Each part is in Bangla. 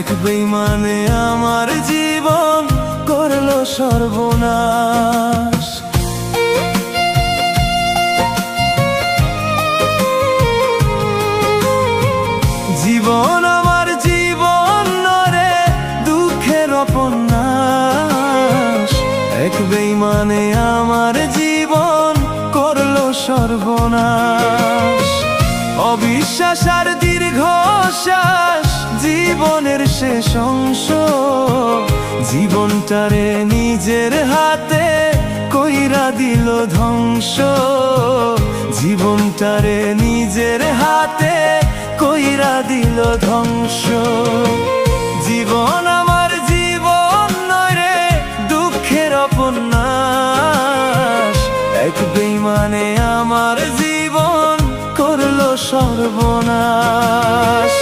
এক বেঈমানে আমার জীবন করলো সর্বনাশ। জীবন আমার জীবন নরে দুঃখের উপন্যাস। এক বেঈমানে আমার জীবন করলো সর্বনাশ। অবিশ্বাস আর দীর্ঘশ্বাস জীবনের শেষ অংশ। জীবনটারে নিজের হাতে কইরা দিল ধ্বংস। জীবনটারে নিজের হাতে কইরা দিল ধ্বংস। জীবন আমার জীবন নয় রে দুঃখের উপন্যাস। এক বেঈমানে আমার জীবন করলো সর্বনাশ।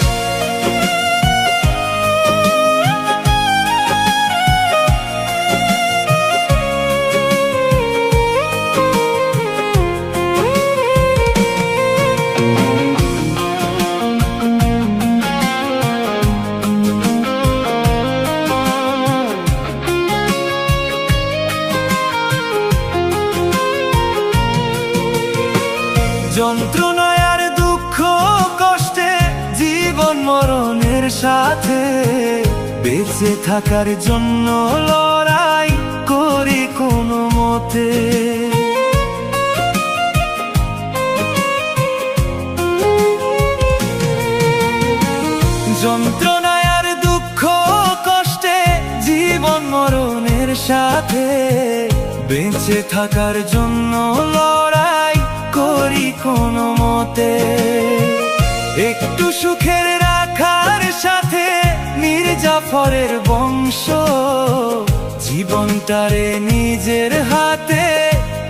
যন্ত্রণায় আর দুঃখ কষ্টে জীবন মরণের সাথে বেঁচে থাকার জন্য লড়াই করি কোনো মতে। যন্ত্রণায় আর দুঃখ কষ্টে জীবন মরণের সাথে বেঁচে থাকার জন্য লড়াই করি কোনো মতে। একটু সুখের রাখার সাথে মীর জাফরের বংশ। জীবনটারে নিজের হাতে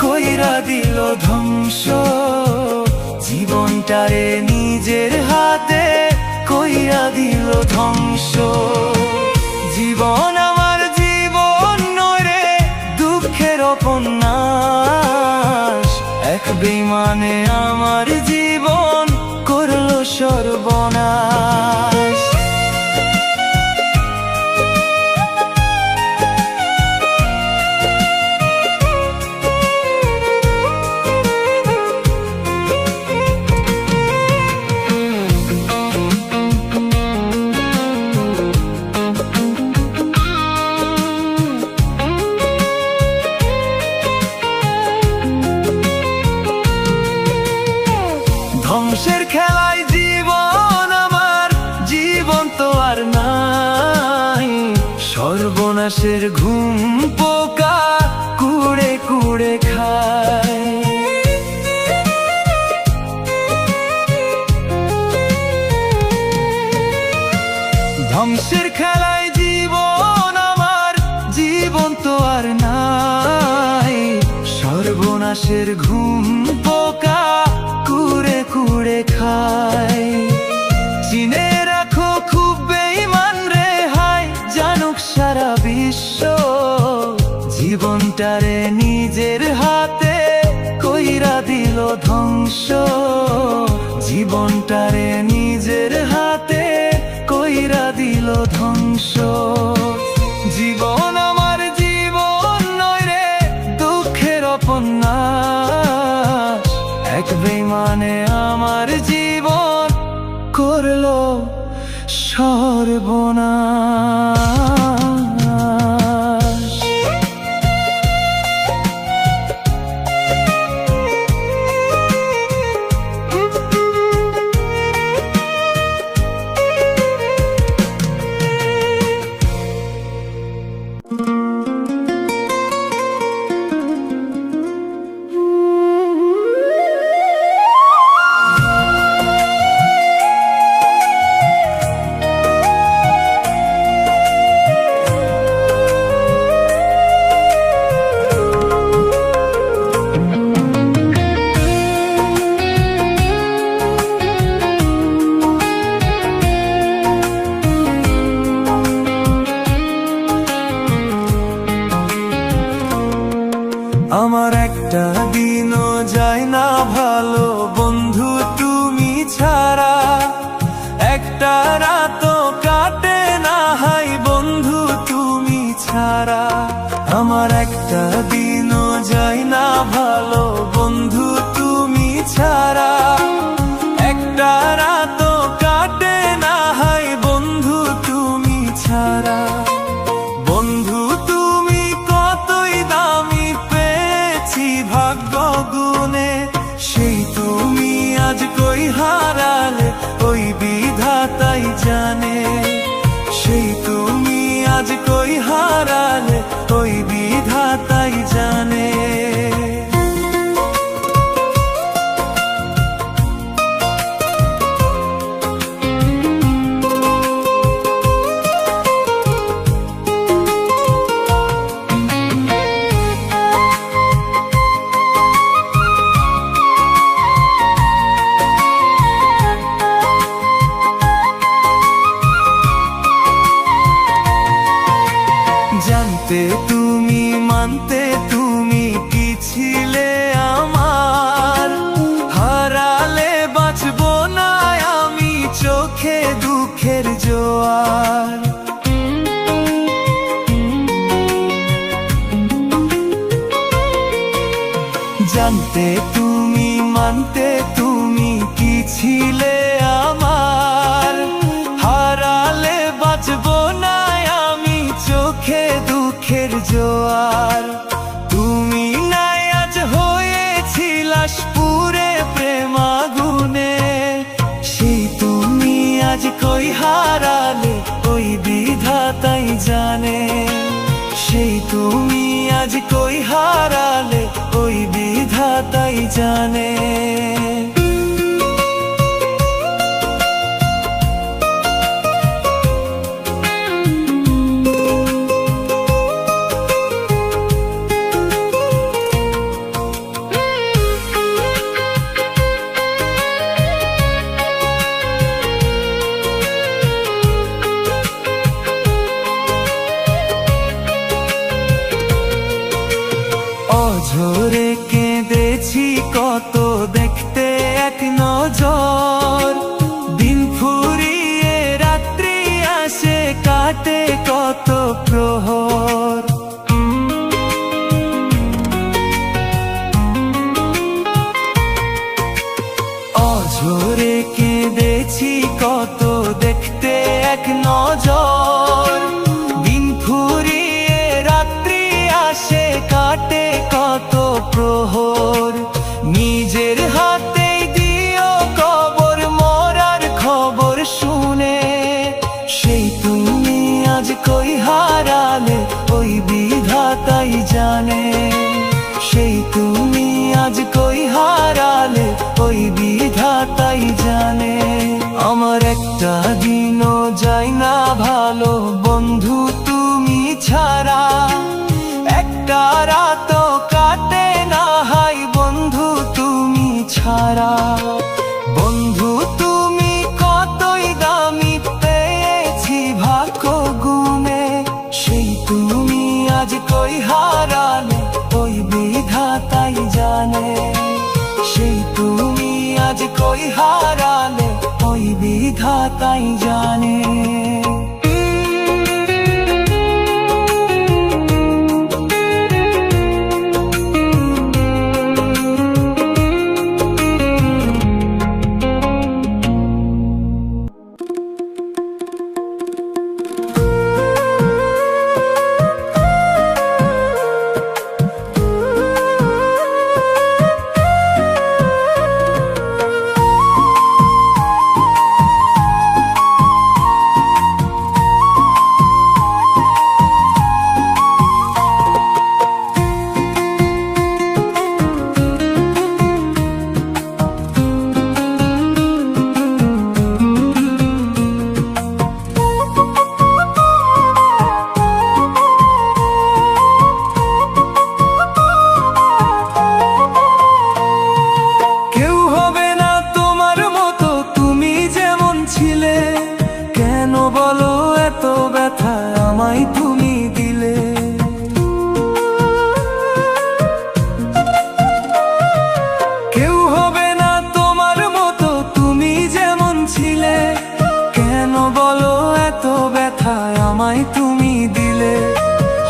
কইরা দিল ধ্বংস। জীবনটারে নিজের হাতে কইরা দিল ধ্বংস। জীবন আমার জীবন নয় রে দুঃখের উপন্যাস। এক বেঈমানে আমার জীবন করলো সর্বনাশ। ধ্বংসের খেলায় জীবন আমার জীবন তো আর নাই। সর্বনাশের ঘুম পোকা কুড়ে কুড়ে খায়। ধ্বংসের খেলায় জীবন আমার জীবন তো আর নাই। সর্বনাশের ঘুম পোকা কুড়ে কুড়ে খায়। চিনে রাখো খুব বেঈমান রে হায় জানুক সারা বিশ্ব। জীবনটারে নিজের হাতে কইরা দিল ধ্বংস। জীবনটারে নিজের হাতে কইরা দিল ধ্বংস। জীবন আমার জীবন নয় রে দুঃখের উপন্যাস। এক বেঈমানে আমার জীবন করলো সর্বনাশ। ছাড়া। একটা রাতও কাটে না হায় বন্ধু তুমি ছাড়া। বন্ধু তুমি কতই দামি পেয়েছি ভাগ্য গুণে, সেই তুমি আজ কই হারালে ওই বিধাতাই জানে। সেই তুমি আজ কই হারালে ওই বিধাতাই জানে। জানতে তুমি মানতে তুমি কি ছিলে আমার, হারালে বাঁচবো না আমি চোখে দুঃখের জোয়ার। জানতে তুমি মানতে তুমি কি ছিলে আমার, হারালে বাঁচবো না আমি চোখে দুঃখের জোয়ার। তুমি নাই আজ হয়েছিলাস পুরে প্রেম আগুনে, সেই তুমি আজ কই হারালে ওই বিধাতাই জানে। সেই তুমি আজ কই হারালে ওই বিধাতাই জানে। অঝরে কেঁদেছি কত দেখতে এক নজর, দিন ফুরিয়ে রাত্রি আসে কাটে কত প্রহর। অঝরে কেঁদেছি কত দেখতে এক নজর, দিন ফুরিয়ে রাত্রি আসে কাটে কত প্রহর। নিজের হাতেই দিও কবর মরার খবর শুনে, সেই তুমি আজ কই হারালে ওই বিধাতাই জানে। সেই তুমি আজ কই হারালে ওই বিধাতাই জানে। আমার একটা দিনও যায় না ভালো বন্ধু তুমি ছাড়া, একটা রাতও কাটে না হাই বন্ধু তুমি ছাড়া। বন্ধু তুমি কতই দামি পেয়েছি ভাগ্য গুণে, সেই তুমি আজ কই হারালে ওই বিধাতাই জানে। সেই তুমি আজ কই হারালে ওই বিধাতাই জানে।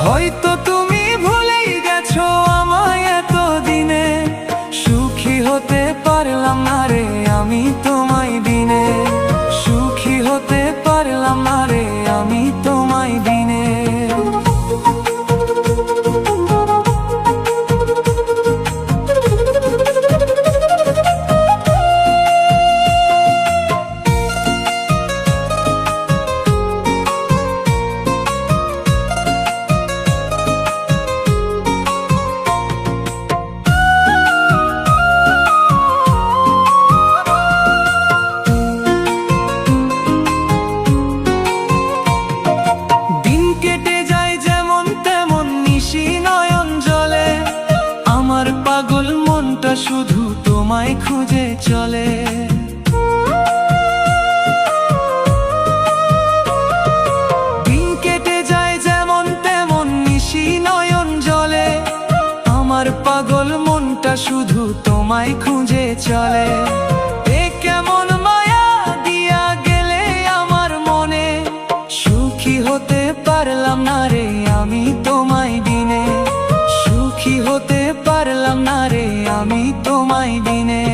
হয়তো তুমি ভুলেই গেছো আমায় এতদিনে, সুখী হতে পারলাম না না রে আমি তোমায় বিনে। পাগল মনটা শুধু তোমায় খুঁজে চলে। দিন কেটে যায় যেমন তেমন নিশি নয়ন জলে, আমার পাগল মনটা শুধু তোমায় খুঁজে চলে। এ কেমন মায়া দিয়া গেলে আমার মনে, সুখী হতে পারলাম না রে আমি তোমায় বিনে। সুখী হতে পারলাম না রে আমি তোমায় বিনে।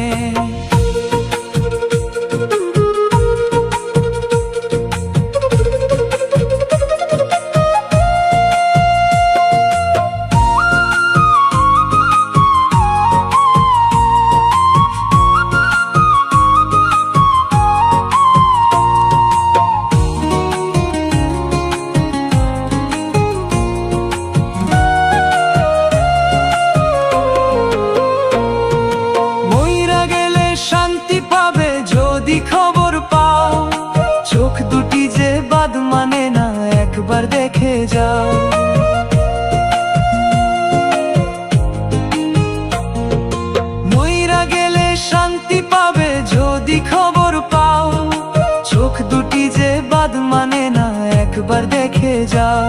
খবর পাও চোখ দুটি যে বাদ মানে না, একবার দেখে যাও। মইরা গেলে শান্তি পাবে যদি খবর পাও, চোখ দুটি যে বাদ মানে না, একবার দেখে যাও।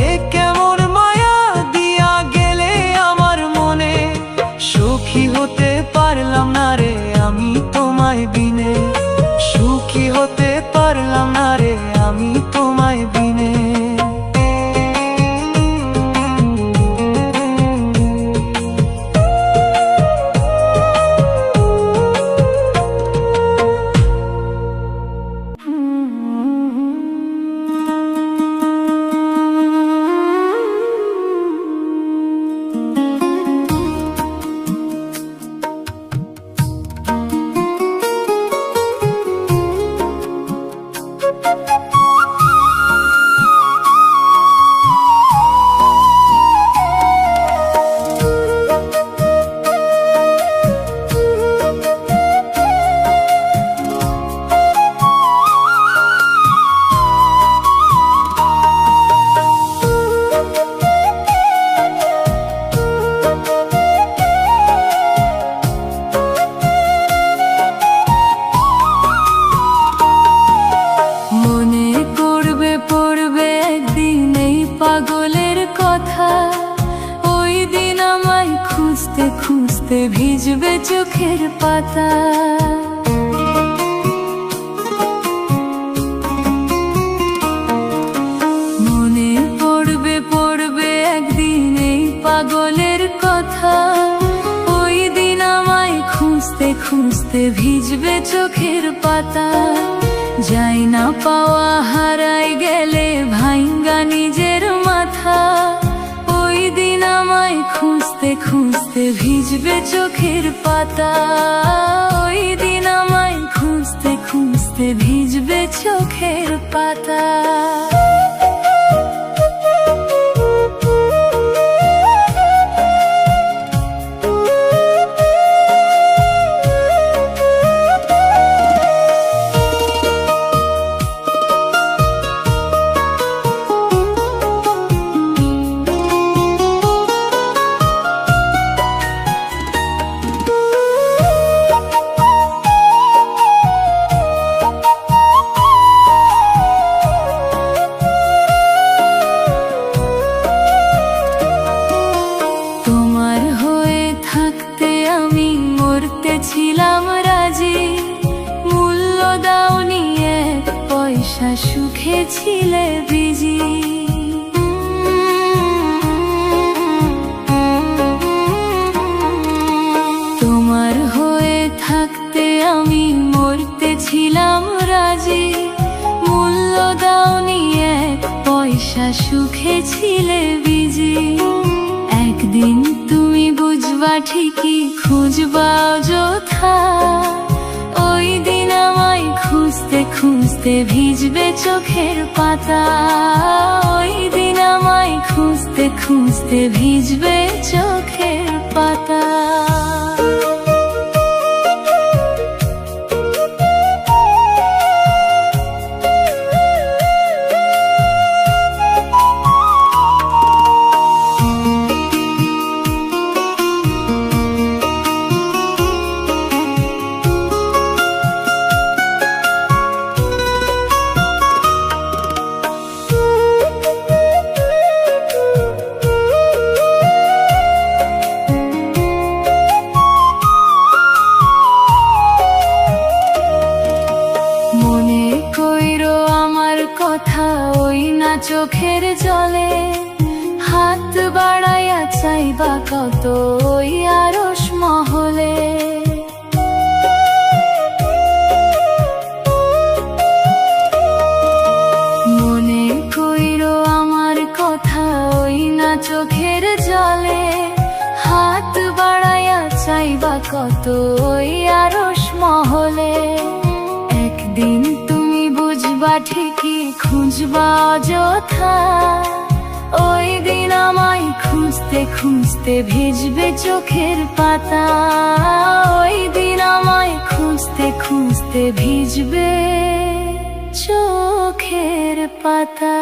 এ কেমন মায়া দিয়া গেলে আমার মনে, সুখী হতে পারলাম না রে আমি তোমায় বিনে। সুখী হতে পারলাম না রে আমি তোমায় বিনে। খুঁজতে খুঁজতে ভিজবে চোখের পাতা। মনে পড়বে পড়বে একদিন এই পাগলের কথা, ওই দিন আমায় খুঁজতে খুঁজতে ভিজবে চোখের পাতা। যাই না পাওয়া হারাই গেলে ভাইঙ্গা নিজের মাথা, ওই দিন আমায় খুঁজতে খুঁজতে ভিজবে চোখের পাতা। ওই দিন আমায় খুঁজতে খুঁজতে ভিজবে চোখের পাতা। ছিলাম রাজি, মূল্য দাওনি এক পয়সা, সুখে ছিলে বিজি। তোমার হয়ে থাকতে আমি মরতে ছিলাম রাজি, মূল্য আশা সুখে ছিলে বিজি। একদিন তুমি বুঝবা ঠিকই, খুঁজবা অযথা। ওই দিন আমায় খুঁজতে খুঁজতে ভিজবে চোখের পাতা। ওই দিন আমায় খুঁজতে খুঁজতে ভিজবে চোখের পাতা। কথা ওই না চোখের জলে, হাত বাড়াইয়া চাইবা কত ওই আরশ মহলে। মনে কইরো আমার কথা ওই না চোখের জলে, হাত বাড়াইয়া চাইবা কত ওই আরশ মহলে। একদিন তুমি বুঝবা ঠিকই, খুঁজবা অযথা। ওই দিন আমায় খুঁজতে খুঁজতে ভিজবে চোখের পাতা। ওই দিন আমায় খুঁজতে খুঁজতে ভিজবে চোখের পাতা।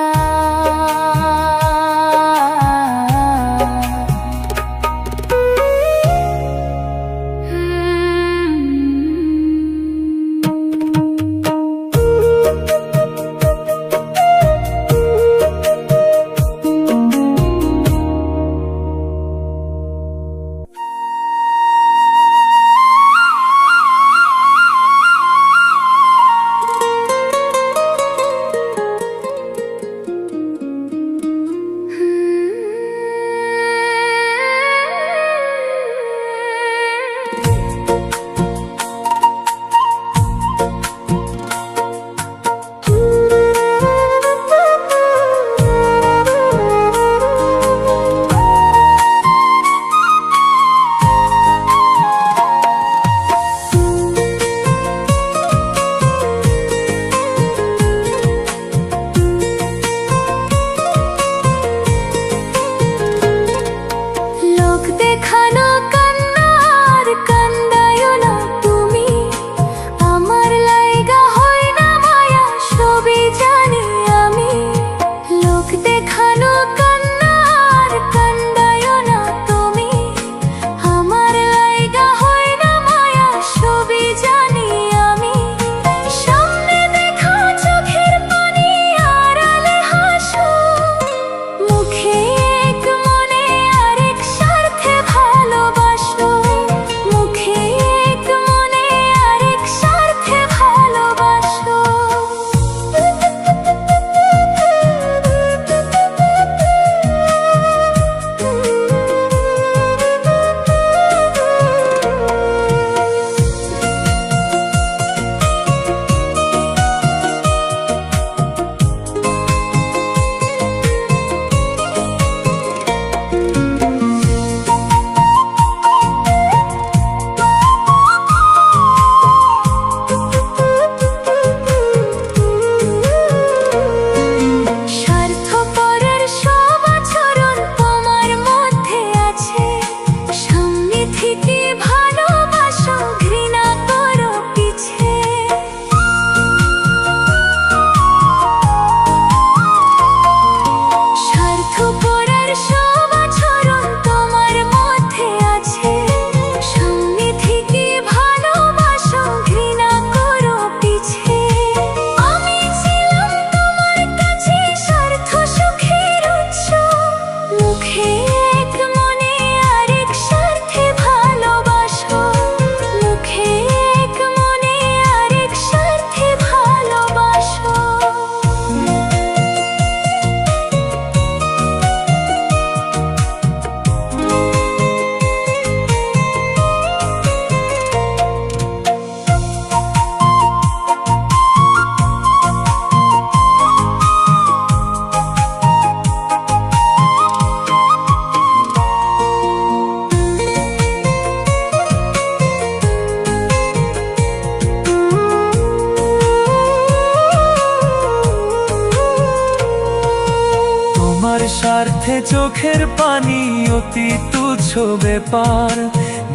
স্বার্থে চোখের পানি অতি তুচ্ছ ব্যাপার,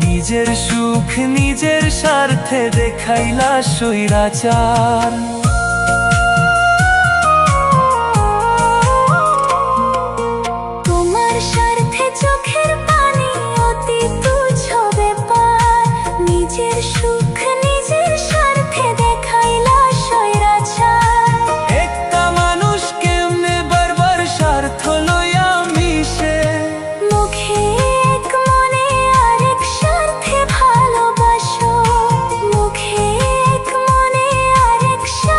নিজের সুখ নিজের স্বার্থে দেখাইলা স্বৈরাচার। তোমার স্বার্থে চোখের পানি অতি তুচ্ছ ব্যাপার, নিজের সুখ নিজের স্বার্থে দেখাইলা স্বৈরাচার। একটা মানুষ কেমনে বারবার স্বার্থ লইয়া মিশে, মুখে এক মনে আরেক স্বার্থে ভালোবাসো, মুখে এক মনে আরেক স্বার্থে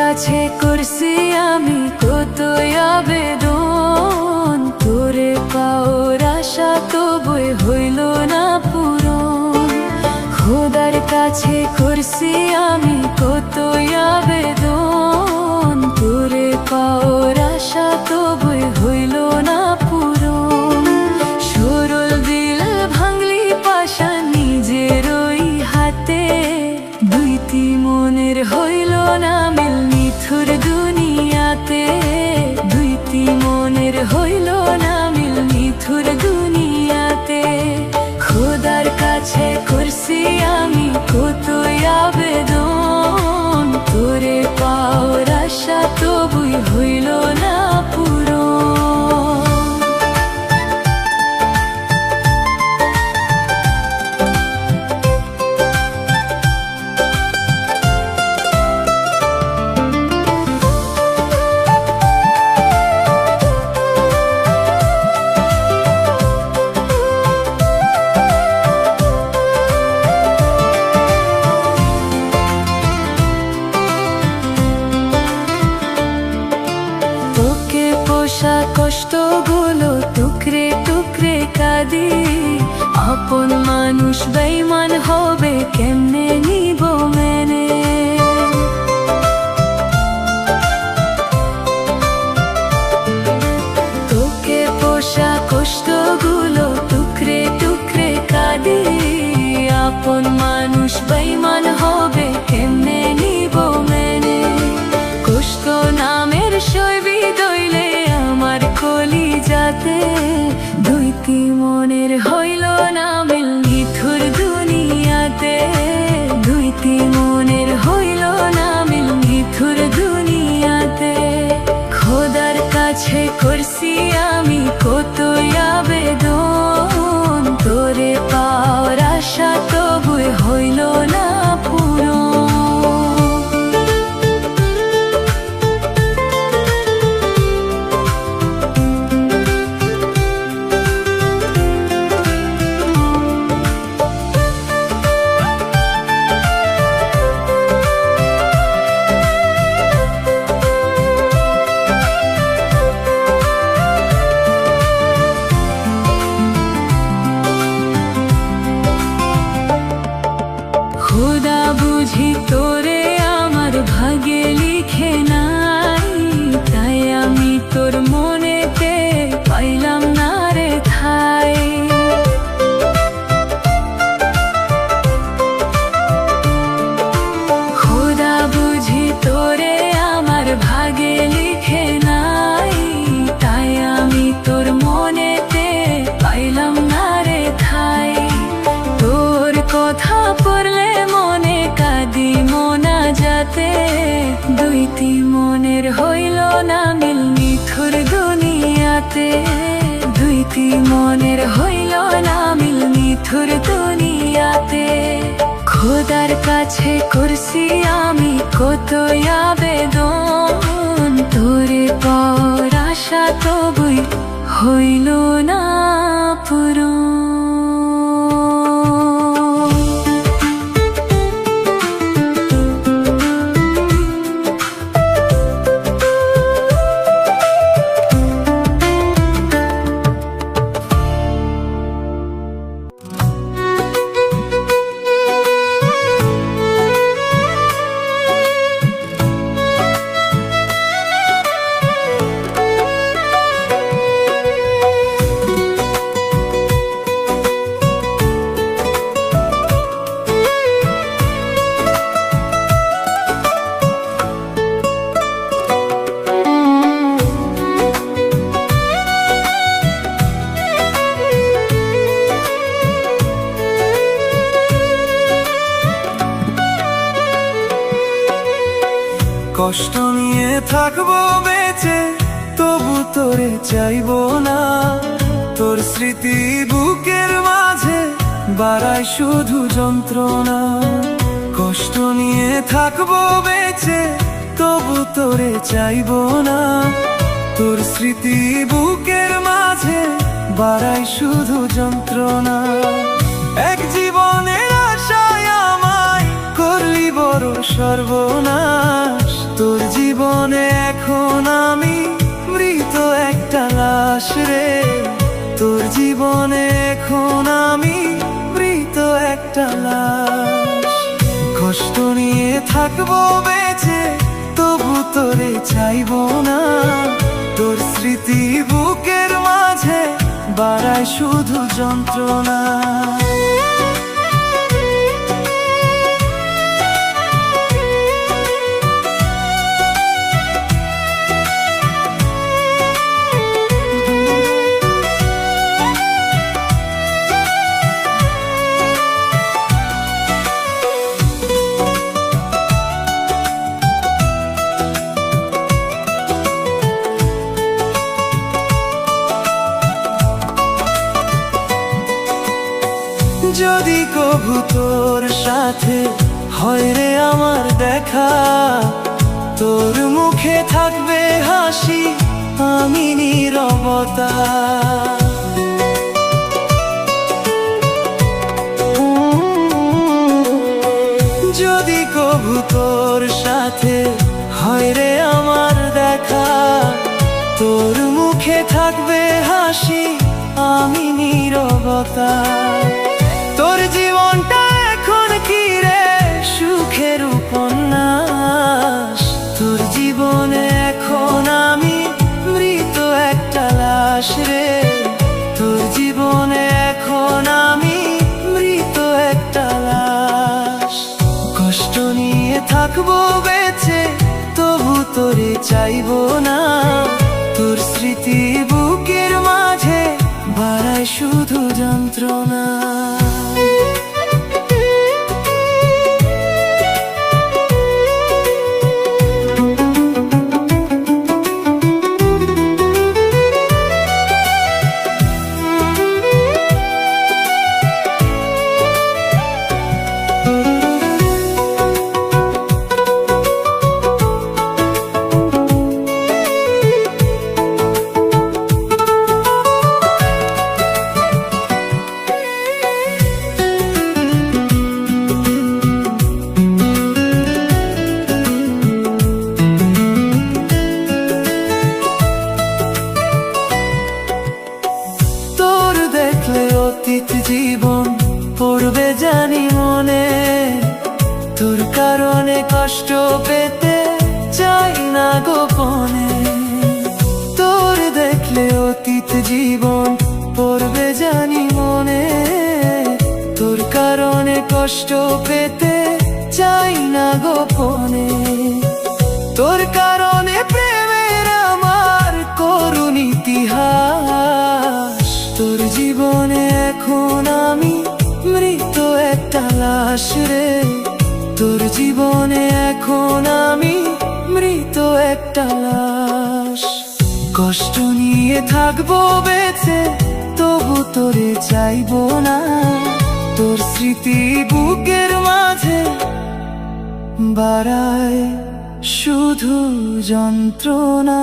কাছে করছি আমি কত আবেদন, তোরে পাওয়ার আশা তবুই হইল না পূরণ। খোদার কাছে করছি আমি কত আবেদন, তোরে পাওয়ার আশা তবুই হইল না পূরণ। সরল দিল ভাঙলি পাশা নিজের ওই হাতে, দুইটি মনের হইল না মিল নিথুর দুনিয়াতে, দুইটি মনের হইল না মিল নিথুর দুনিয়াতে। খোদার কাছে করছি আমি কত আবেদন, তোরে পাওয়ার আশা তবুই হইল না পূরণ। কষ্টগুলো টুকরে টুকরে কাঁদি, আপন মানুষ বেঈমান হবে কেমনে নিব মেনে। তোকে পোষা কষ্টগুলো টুকরে টুকরে কাঁদি, আপন মানুষ বেঈমান হবে কেমনে নিব মেনে। কষ্ট নামের শৈবী দইলে আমার কলিজাতে, দুইটি মনের হইল না মিল নিথুর দুনিয়াতে, দুইটি মনের হইল না মিল নিথুর দুনিয়াতে। খোদার কাছে করছি আমি কত আবেদন, তোরে পাওয়ার আশা তবুই হইল না পূরণ। খোদা বুঝি তোরে আমার ভাগে লিখে নাই, তাই আমি তোর মনেতে পাইলাম না রে ঠাই। খোদা বুঝি তোরে আমার ভাগে লিখে নাই, তাই আমি তোর মনেতে পাইলাম না রে ঠাই। তোর কথা পড়লে মনে কাঁদি মোনা যাতে, দুইটি মনের হইল না মিল নিথুর দুনিয়াতে, দুইটি মনের হইল না মিল নিথুর দুনিয়াতে। খোদার কাছে করছি আমি কত আবেদন, তোরে পাওয়ার আশা তবুই হইল না পূরণ। কষ্ট নিয়ে থাকবো বেঁচে তবু তোরে চাইবো না, তোর স্মৃতি বুকের মাঝে বাড়ায় শুধু যন্ত্রণা। কষ্ট নিয়ে থাকবো বেঁচে তবু তোরে চাইবো না, তোর স্মৃতি বুকের মাঝে বাড়ায় শুধু যন্ত্রণা। এক জীবনের আশায় আমায় করলি বড় সর্বনাশ, তোর থাকবো বেঁচে তবু তোরে চাইবো না। তোর স্মৃতি বুকের মাঝে বাড়ায় শুধু যন্ত্রণা। যদি কভু তোর সাথে হয় রে আমার দেখা, তোর মুখে থাকবে হাসি, আমি নীরবতা। যদি কভু তোর সাথে হয় রে আমার দেখা, তোর মুখে থাকবে হাসি, আমি নীরবতা। তোর জীবনটা এখন কি রে সুখের উপন্যাস, তোর জীবনে এখন আমি মৃত একটা লাশ রে। তোর জীবনে এখন আমি মৃত একটা লাশ। কষ্ট নিয়ে থাকবো বেঁচে তবু তোরে চাইবো না। তোর স্মৃতি বুকের মাঝে বাড়ায় শুধু যন্ত্রণা। অতীত জীবন পড়বে জানি মনে, তোর কারণে কষ্ট পেতে চাই না গোপনে। তোর দেখলে অতীত জীবন পড়বে জানি মনে, তোর কারণে কষ্ট পেতে চাই না গোপনে। তোর কারণে প্রেমের আমার করুণ ইতিহাস, তোর জীবনে এখন আমি মৃত একটা লাশ রে। তোর জীবনে এখন আমি মৃত একটা লাশ। কষ্ট নিয়ে থাকবো বেঁচে তবু তোরে চাইবো না। তোর স্মৃতি বুকের মাঝে বাড়ায় শুধু যন্ত্রণা।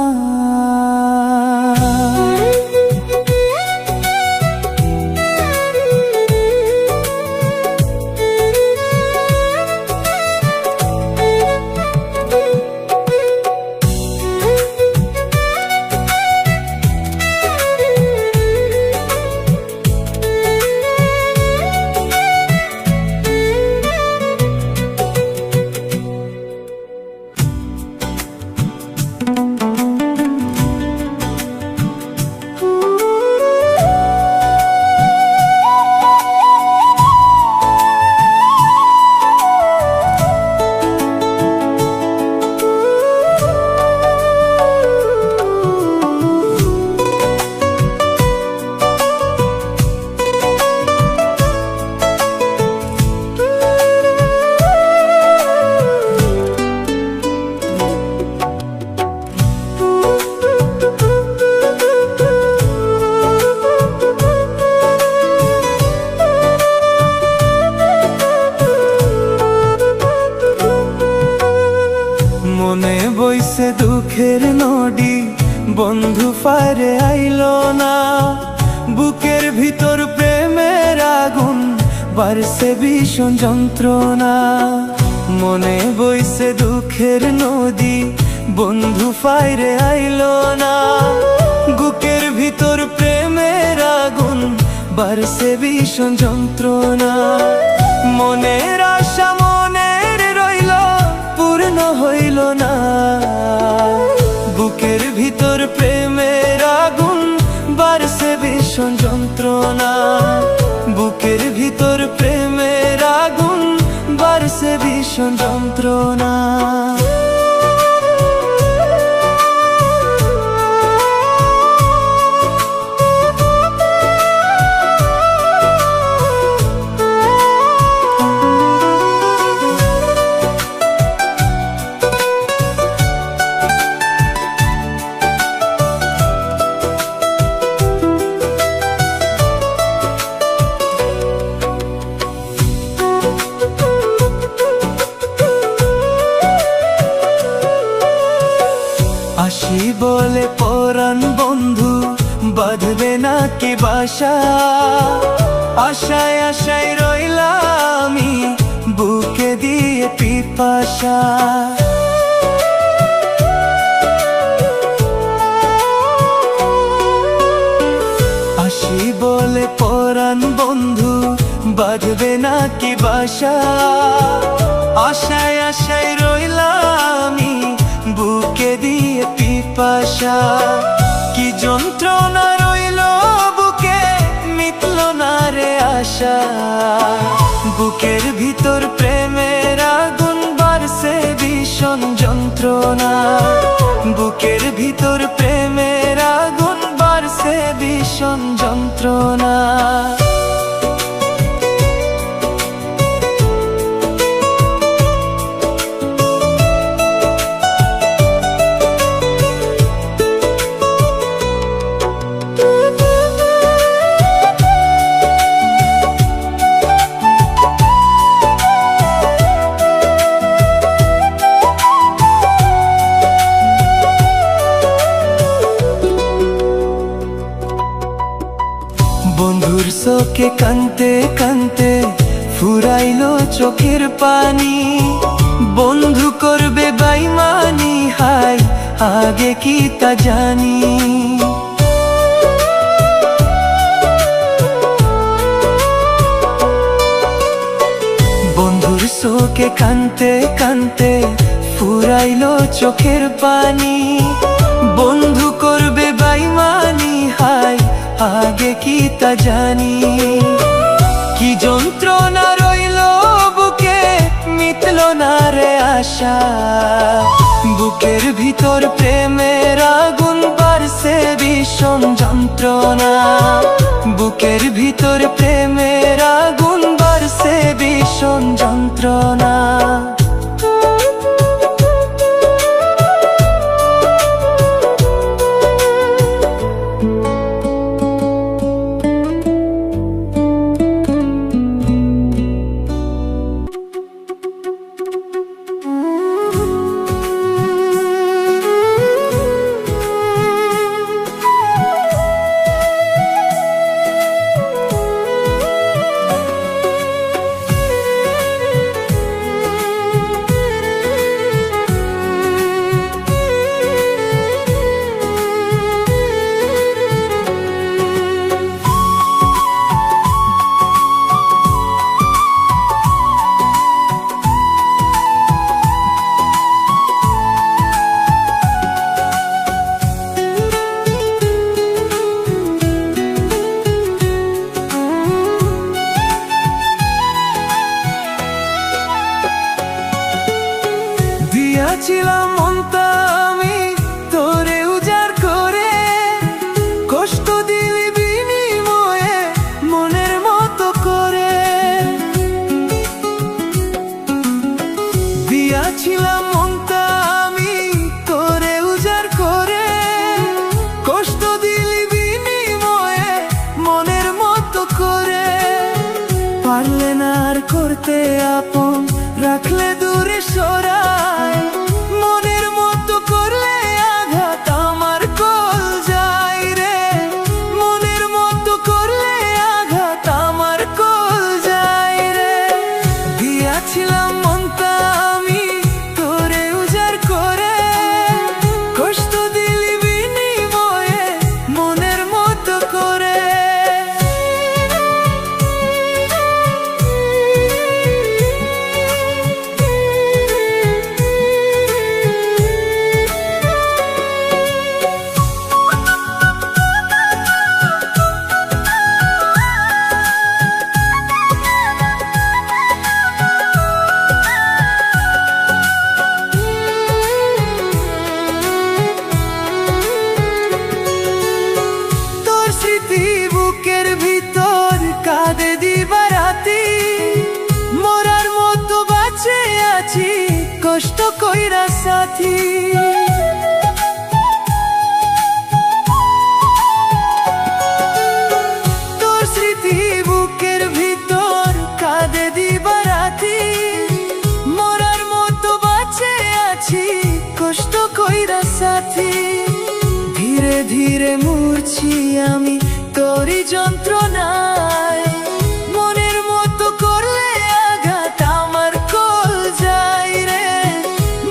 মনে বইছে দুঃখের নদী, বন্ধু ফায়ারে আইলো না। বুকের ভিতর প্রেমের আগুন, বাড়ছে ভীষণ যন্ত্রণা। মনে বইছে দুঃখের নদী, বন্ধু ফায়ারে আইলো না। বুকের ভিতর প্রেমের আগুন, বাড়ছে ভীষণ যন্ত্রণা। মনের আশা মনের রইল হইল না। বুকের ভিতর প্রেমের আগুন বাড়ছে ভীষণ যন্ত্রণা। বুকের ভিতর প্রেমের আগুন বাড়ছে ভীষণ যন্ত্রণা। আসি বলে পরাণ বন্ধু বাঁধবে না কি বাসা। আশায় আশায় রইলাম আমি বুকে দিয়ে পিপাসা। আসি বলে পরাণ বন্ধু বাঁধবে না কি বাসা। আশায় আশায় রইলাম আমি বুকে দিয়ে পিপাসা। কি যন্ত্রণা রইল বুকে মিটল না রে আশা। বুকের ভিতর প্রেমের আগুন বাড়ছে ভীষণ যন্ত্রণা। বুকের ভিতর প্রেমের আগুন বাড়ছে ভীষণ যন্ত্রণা। বন্ধুর চোখে কানতে কানতে ফুরাইলো চোখের পানি। বন্ধু করবে বেইমানি হাই আগে কি তা জানি। বন্ধুর চোখে কানতে কানতে ফুরাইলো চোখের পানি। বন্ধু করবে বেইমানি হাই আগে কি তা জানি। কি যন্ত্রণা রইল বুকে মিটল না রে আশা। বুকের ভিতর প্রেমের আগুন বাড়ছে ভীষণ যন্ত্রণা। বুকের ভিতর প্রেমের আগুন বাড়ছে ভীষণ যন্ত্রণা। দিয়াছিলাম মনটা আমি তোরে উজাড় করে। কষ্ট দিলি বিনিময়ে মনের মতো করে। দিয়াছিলাম মনটা আমি তোরে উজাড় করে। কষ্ট দিলি বিনিময়ে মনের মতো করে। পারলে না আর করতে আপন রাখলে দূরে সরাই। মনের মতো করলে আঘাত আমার কল যায় রে। মনের মতো করলে আঘাত আমার কল যায় রে। দিয়াছিলাম মনটা আমি তোরে উজাড় করে। কষ্ট দিলি বিনিময়ে মনের মতো করে। কষ্ট কইরা সাথী, ধীরে ধীরে মরছি আমি তোরই যন্ত্রণায়। মনের মতো করলে আঘাত আমার কল যায় রে,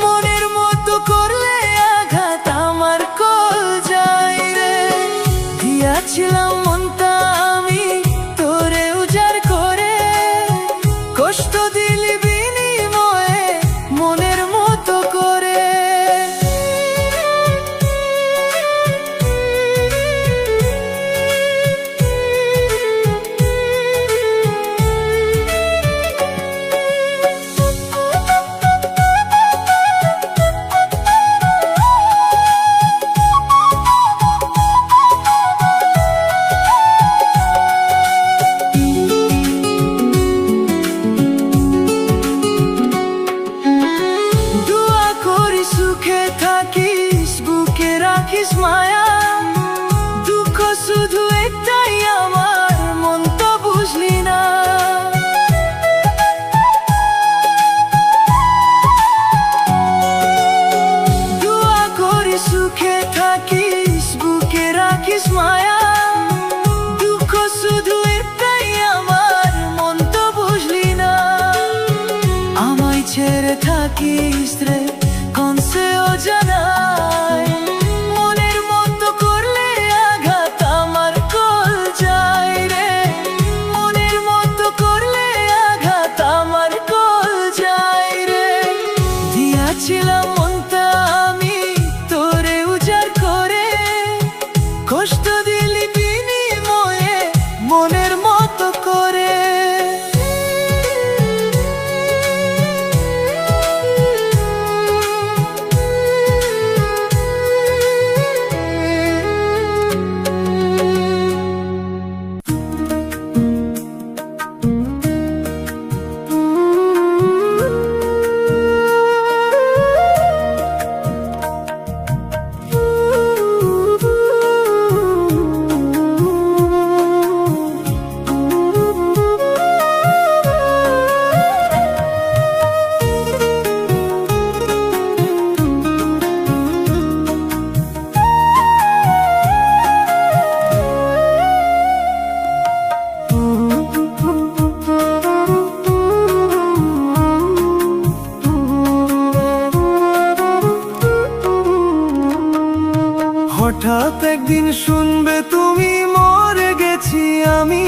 মনের মতো করলে আঘাত আমার কল যায় রে। দিয়াছিলাম মনটা আমি তোরে উজাড় করে, কষ্ট দিলি বিনিময়ে মনের মতো করে। সুখে থাকিস, বুকে রাখিস মায়া, দুঃখ শুধু একটাই আমার, মন তো বুঝলি না। দোয়া করি সুখে থাকিস, বুকে রাখিস মায়া, দুঃখ শুধু একটাই আমার, মন তো বুঝলি না। আমায় ছেড়ে থাকিস রে কোন সে অজানায়, মনের মতো করলে আঘাত আমার কল যায় রে, মনের মতো করলে আঘাত আমার কল যায় রে। দিয়াছিলাম মনটা আমি তোরে উজাড় করে, কষ্ট দিলি বিনিময়ে মনের মতো করে। হঠাৎ একদিন শুনবে তুমি মরে গেছি আমি,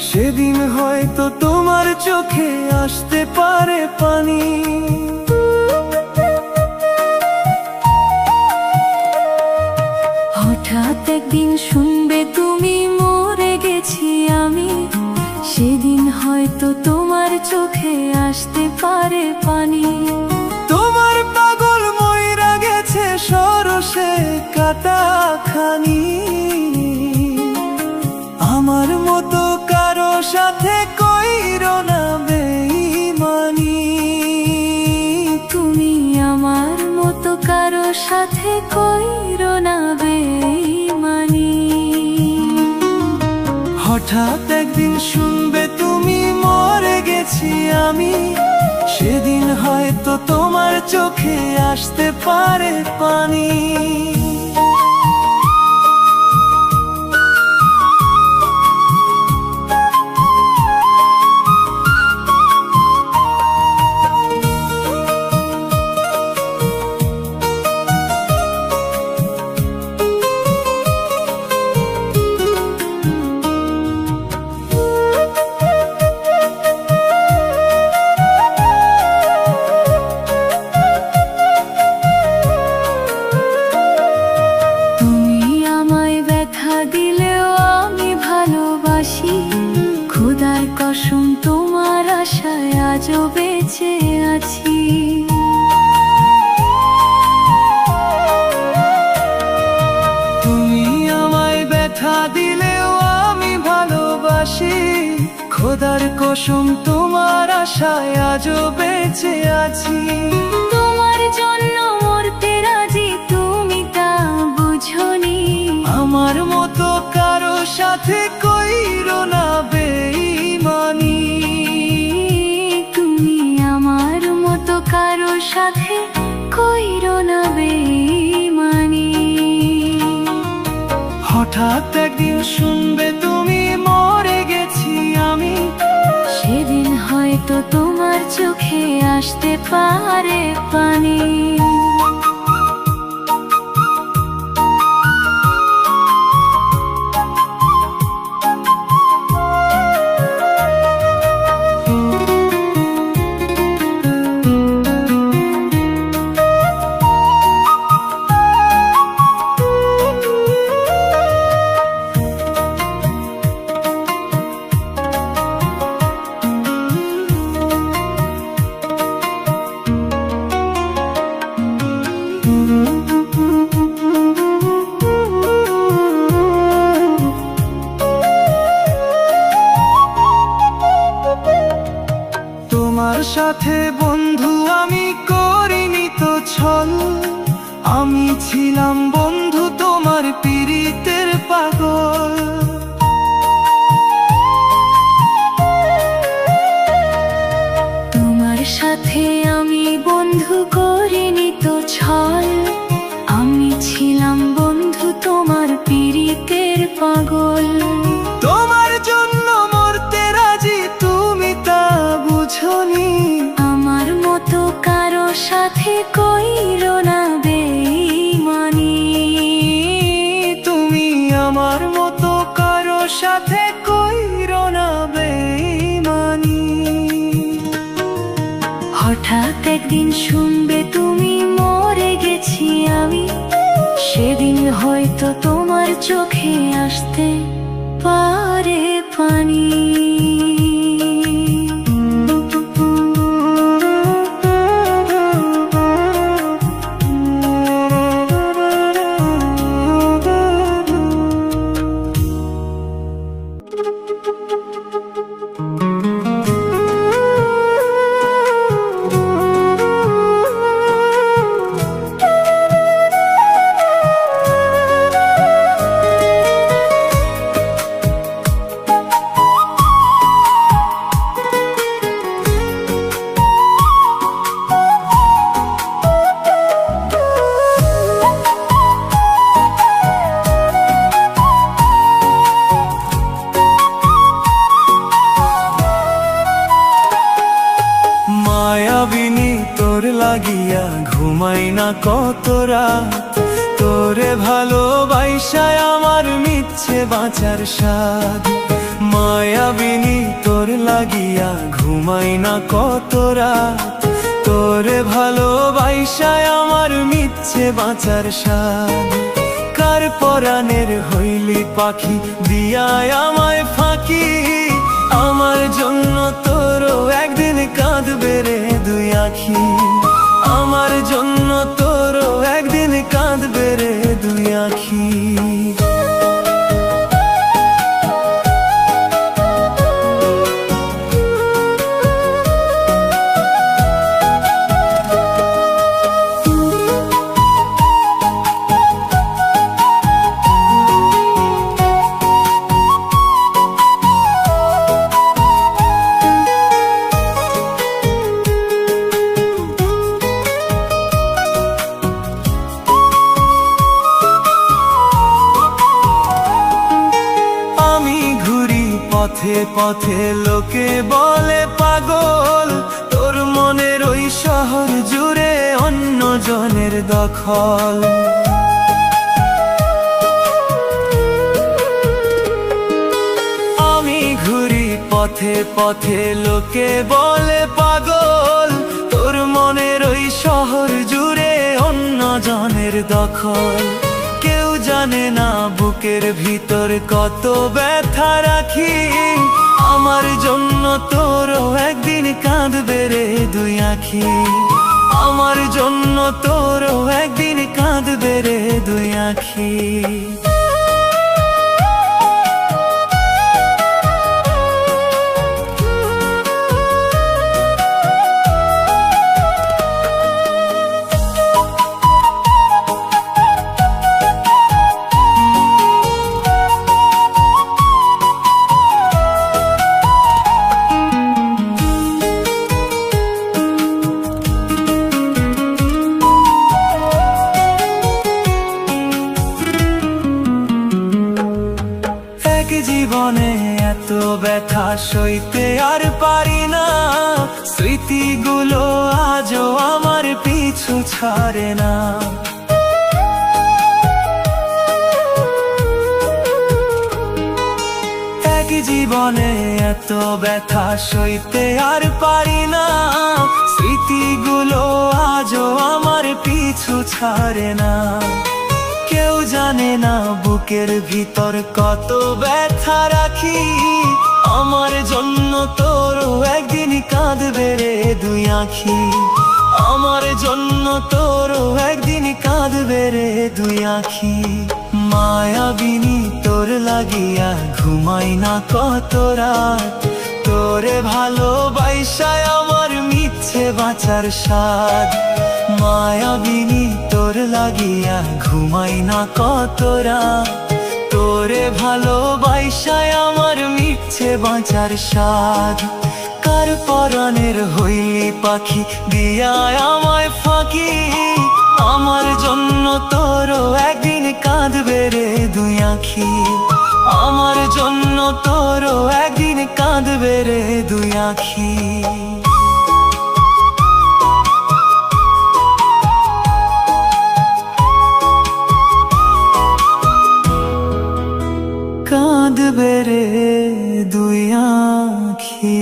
সেদিন হয়তো তোমার চোখে আসতে পারে পানি। হঠাৎ একদিন শুনবে তুমি মরে গেছি আমি, সেদিন হয়তো তোমার চোখে আসতে পারে পানি। তোমার পাগল মইরা গেছে সরসে কাটা খানি, আমার মতো কারো সাথে কইরো না বেঈমানি। তুমি আমার মতো কারো সাথে কইরো না বেঈমানি। হঠাৎ একদিন শুনবে তুমি মরে গেছি আমি, সেদিন হয়তো তোমার চোখে আসতে পারে পানি। কসম তোমার আশায় আজও বেঁচে আছি। তুমি আমায় ব্যথা দিলেও আমি ভালোবাসি, খোদার কসম তোমার আশায় আজও বেঁচে আছি। তোমার জন্য মরতে রাজি, তুমি তা বুঝোনি। আমার মতো কারো সাথে কইরো না বেঈমানি। তুমি আমার মতো কারো সাথে কইরো না বেঈমানি। হঠাৎ একদিন শুনবে তুমি মরে গেছি আমি, সেদিন হয়তো তোমার চোখে আসতে পারে পানি। তোমার সাথে বন্ধু আমি করিনি তো ছল, আমি ছিলাম বন্ধু তোমার পীড়িতের পাগল। তোমার সাথে আমি বন্ধু করিনি তো ছল, আমি ছিলাম বন্ধু তোমার পীড়িতের পাগল। তোমার জন্য মরতে রাজি তুমি তা বুঝনি, আমার মতো কারো সাথে কইরো না বেঈমানি। তুমি আমার মতো কারো সাথে কইরো না বেঈমানি। হঠাৎ একদিন শুনবে তুমি মরে গেছি আমি, সেদিন হয়তো তোমার চোখে আসতে পারে পানি। মায়াবিনী তোর লাগিয়া ঘুমাই না কত রাত, তোরে ভালোবাসায় আমার মিচ্ছে বাঁচার স্বাদ। মায়াবিনী তোর লাগিয়া ঘুমাই না কত রাত, তোরে ভালোবাসায় আমার মিচ্ছে বাঁচার স্বাদ। কার পরাণের হইলি পাখি দিয়ায় আমায় ফাঁকি, আমার জন্য তোরও একদিন কাঁদবে রে দুই আখি, আমার জন্য তোরও একদিন কাঁদবে রে দুই আখি। পথে পথে লোকে বলে পাগল, তোর মনের ওই শহর জুড়ে অন্য জনের দখল। আমি ঘুরি পথে পথে লোকে বলে পাগল, তোর মনের ওই শহর জুড়ে অন্য জনের দখল। কেউ জানে না বুকের ভিতর কত ব্যথা রাখি, আমার জন্য তোরও একদিন কাঁদবে রে দুই আখি, আমার জন্য তোরও একদিন কাঁদবে রে দুই আখি। ব্যথা সইতে আর পারি না, স্মৃতিগুলো আজও আমার পিছু ছাড়ে না। এক জীবনে এত ব্যথা সইতে আর পারি না, স্মৃতিগুলো আজও আমার পিছু ছাড়ে না। কেউ জানে না বুকের ভিতর কত ব্যথা রাখি, আমার জন্য তোরও একদিন কাঁদবে রে দুই আঁখি, আমার জন্য তোরও একদিন কাঁদবে রে দুই আঁখি। মায়াবিনী তোর লাগিয়া ঘুমাই না কত রাত, তোরে ভালোবাসায় আমার মিথ্যে বাঁচার স্বাদ। মায়াবিনী তোর লাগিয়া ঘুমাই না কত রাত, তোরে ভালোবাসায় আমার মিথ্যে বাঁচার স্বাদ। কার পরাণের হইলি পাখি দিয়া আমায় ফাঁকি, আমার জন্য তোরও একদিন কাঁদবে রে দুই আঁখি, আমার জন্য তোরও একদিন কাঁদবে রে দুই আঁখি। কাঁদবে রে দুই আঁখি।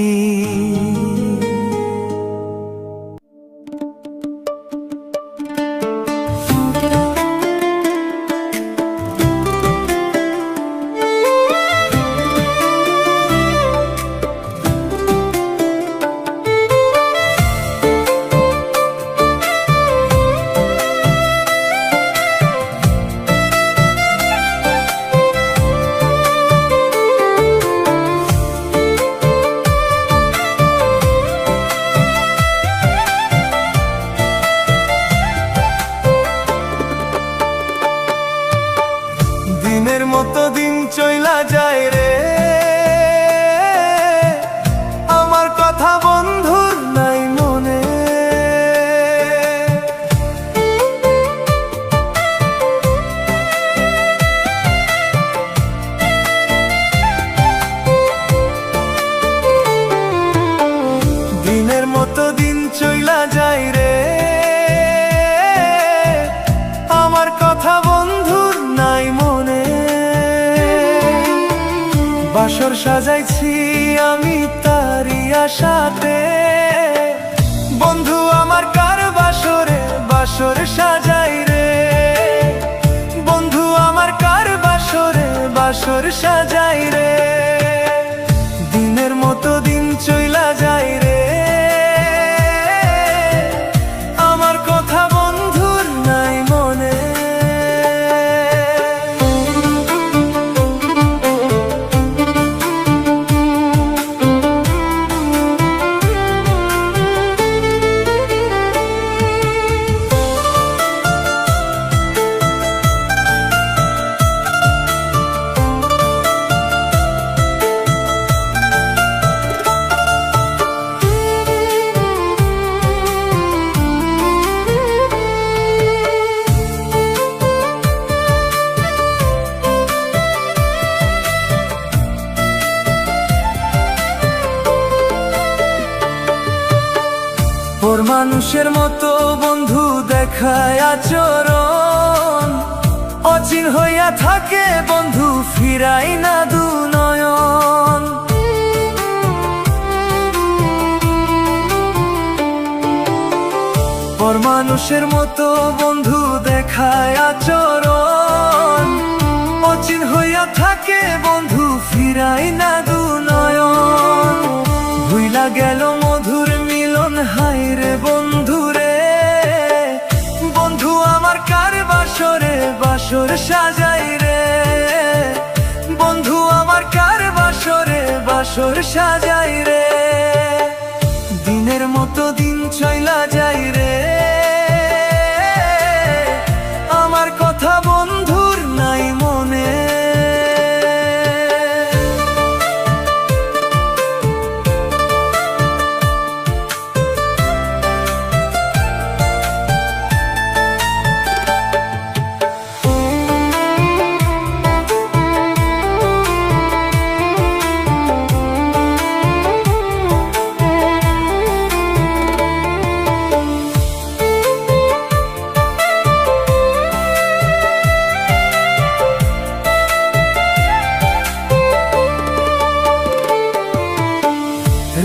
দিনের মতো দিন চইলা যায় রে, আমার কথা বন্ধুর নাই মনে। দিনের মতো দিন চইলা যায় রে, আমার কথা বন্ধুর নাই মনে। বাসর সাজাইছি আমি তারি আশাতে, বন্ধু আমার কার বাসরে বাসর সাজাই রে, বন্ধু আমার কার বাসরে বাসর সাজাই রে। দিনের মতো দিন চইলা যায় রে, আমার কথা বন্ধুর নাই মনে। ওর মানুষের মতো বন্ধু দেখায় আচরণ, অচিন হইয়া থাকে বন্ধু ফিরাই না দু নয়ন। ওর মানুষের মতো বন্ধু দেখায় আচরণ, অচিন হইয়া থাকে বন্ধু ফিরাই না দু নয়ন। ভুইলা গেল মধুর মিলন হাই রে বন্ধু রে, বন্ধু আমার কার বাসরে বাসর সাজাই রে, বন্ধু আমার কার বাসরে বাসর সাজাই রে। দিনের মতো দিন চইলা যাই রে, আমার কথা বন্ধুর নাই মনে।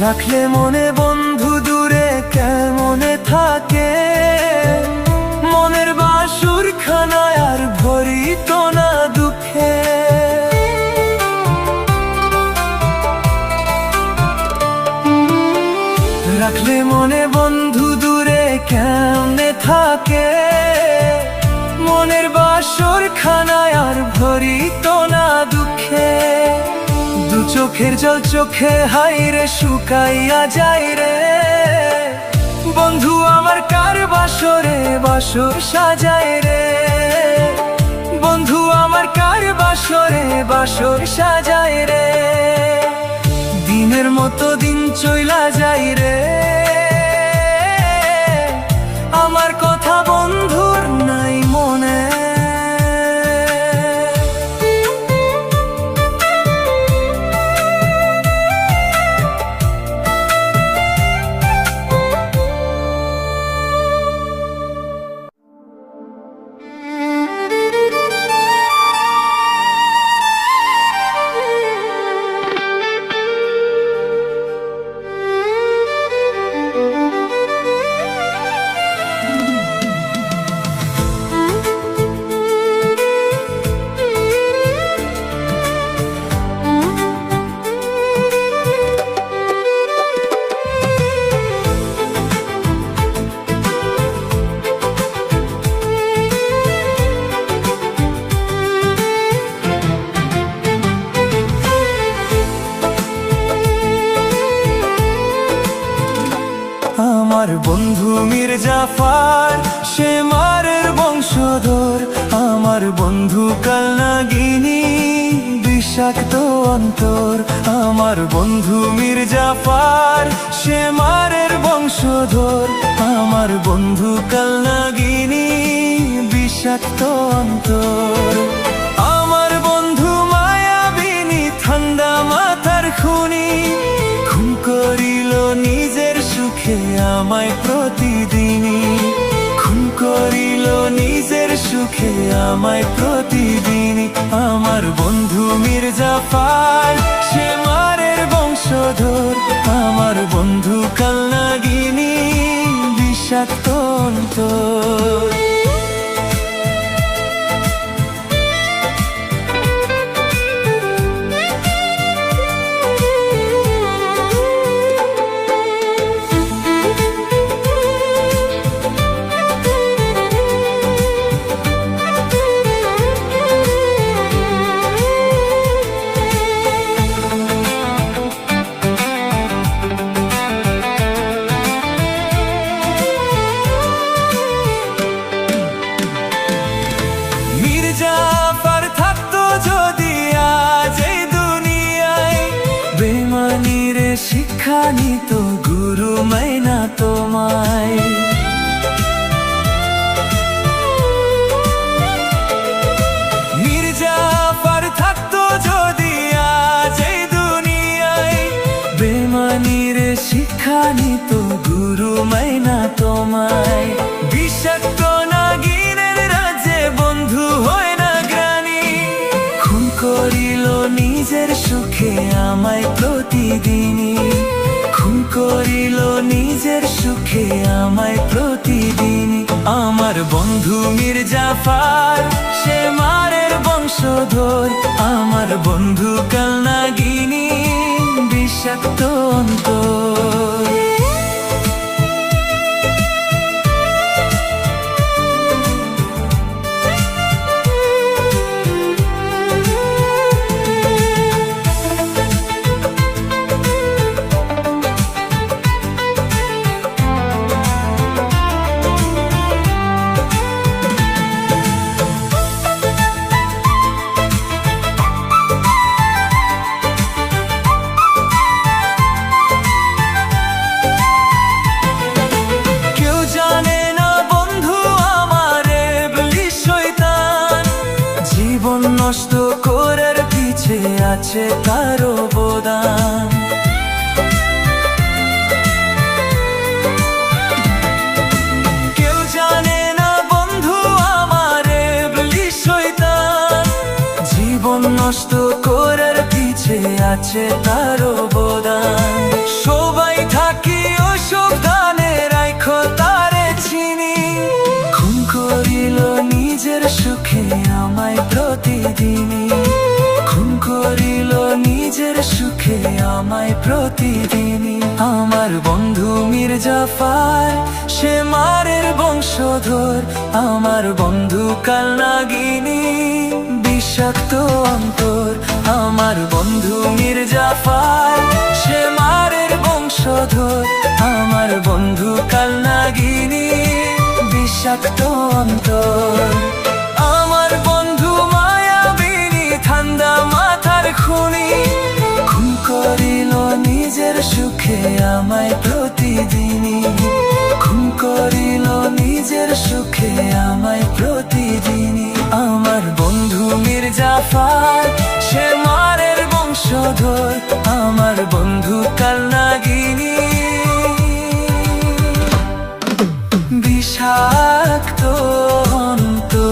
রাখলে মনে বন্ধু দূরে কেমনে থাকে, মনের বাসুর খানায় আর ভরিত না দুঃখে। রাখলে মনে বন্ধু দূরে কেমনে থাকে, মনের বাসর খানায় আর ভরিত না দুঃখে। দু চোখের জল চোখে হাইরে শুকাইয়া যায় রে, বন্ধু আমার কার বাসরে বাসর সাজায় রে, বন্ধু আমার কার বাসরে বাসর সাজায় রে। দিনের মতো দিন চইলা যায় রে, আমার কথা বন্ধুর নাই মনে। আমার বন্ধু মির্জাফর সে মারের বংশধর, আমার বন্ধু কালনাগিনী বিষাক্ত অন্তর। আমার বন্ধু মির্জাফর সে মারের বংশধর, আমার বন্ধু কালনাগিনী বিষাক্ত অন্তর। আমার বন্ধু মায়াবিনী ঠান্ডা মাথার খুনি, খুন করিল নিজের সুখে আমায় প্রতিদিনই, খুন করিল নিজের সুখে আমায় প্রতিদিনই। আমার বন্ধু মির্জাফর সে মারের বংশধর, আমার বন্ধু কালনাগিনী বিষাক্ত অন্তর। মির্জাফর থাকতো যদি আজ এই দুনিয়ায়, বেমানির শিক্ষা নিত গুরু মাইনা তোমায়। মির্জাফর থাকতো যদি আজ এই দুনিয়ায়, বেমানির শিক্ষা নিত গুরু মাইনা তোমায়। বিষাক্ত নাগিনের রাজ্যে বন্ধু হয় না গ্রানি, খুন করিল নিজের সুখে আমায় প্রতিদিনই, খুন করিল নিজের সুখে আমায় প্রতিদিনই। আমার বন্ধু মির্জাফর সে মারের বংশধর, আমার বন্ধু কালনাগিনী বিষাক্ত অন্তর। নষ্ট করার পিছে আছে তার অবদান। কেউ জানে না বন্ধু আমার ইবলিশ শয়তান, জীবন নষ্ট করার পিছে আছে তার অবদান। রাখে আমায় প্রতিদিনই, খুন করিল নিজের সুখে আমায় প্রতিদিনই। আমার বন্ধু মির্জাফর সে মারের বংশধর, আমার বন্ধু কাল নাগিনী বিষাক্ত অন্তর। আমার বন্ধু মির্জাফর সে মারের বংশধর, আমার বন্ধু কাল নাগিনী বিষাক্ত অন্তর। আমার বন্ধু মায়াবিনী ঠান্ডা মাথার খুনি, খুন করিল নিজের সুখে আমায় প্রতিদিনই, খুন করিল নিজের সুখে আমায় প্রতিদিনই। আমার বন্ধু মির্জাফর সে মারের বংশধর, আমার বন্ধু কাল নাগিনী বিষাক্ত অন্তর।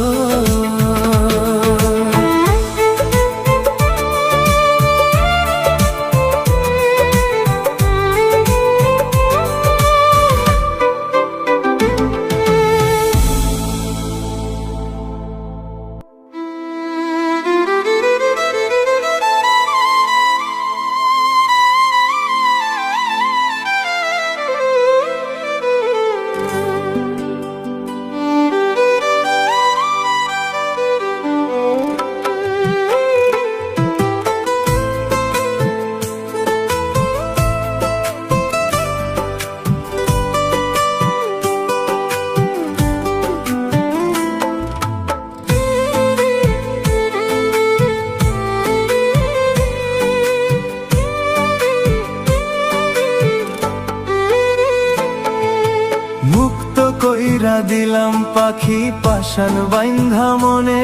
মুক্ত কইরা দিলাম পাখি পাশান বাইন্ধা মনে,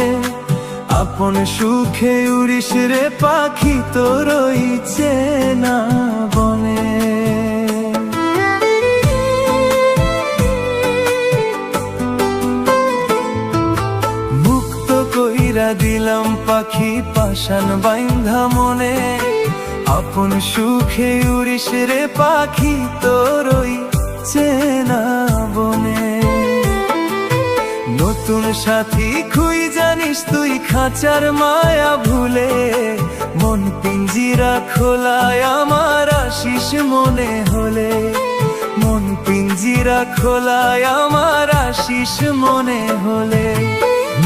আপন সুখে উড়িস রে পাখি তোর চেনা বনে। মুক্ত কইরা দিলাম পাখি পাশান বাইন্ধা মনে, আপন সুখে উড়িস রে পাখি তোর চেনা বনে। নতুন সাথী খুই জানিস তুই খাঁচার মায়া ভুলে, মন পিঞ্জিরা খোলায় আমার আশিস মনে হলে, মন পিঞ্জিরা খোলায় আমার আশিস মনে হলে।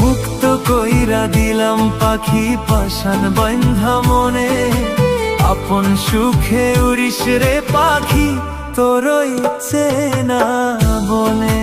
মুক্ত কইরা দিলাম পাখি পাশান বান্ধা মনে, আপন সুখে উড়িস রে পাখি তোর চেনা বনে।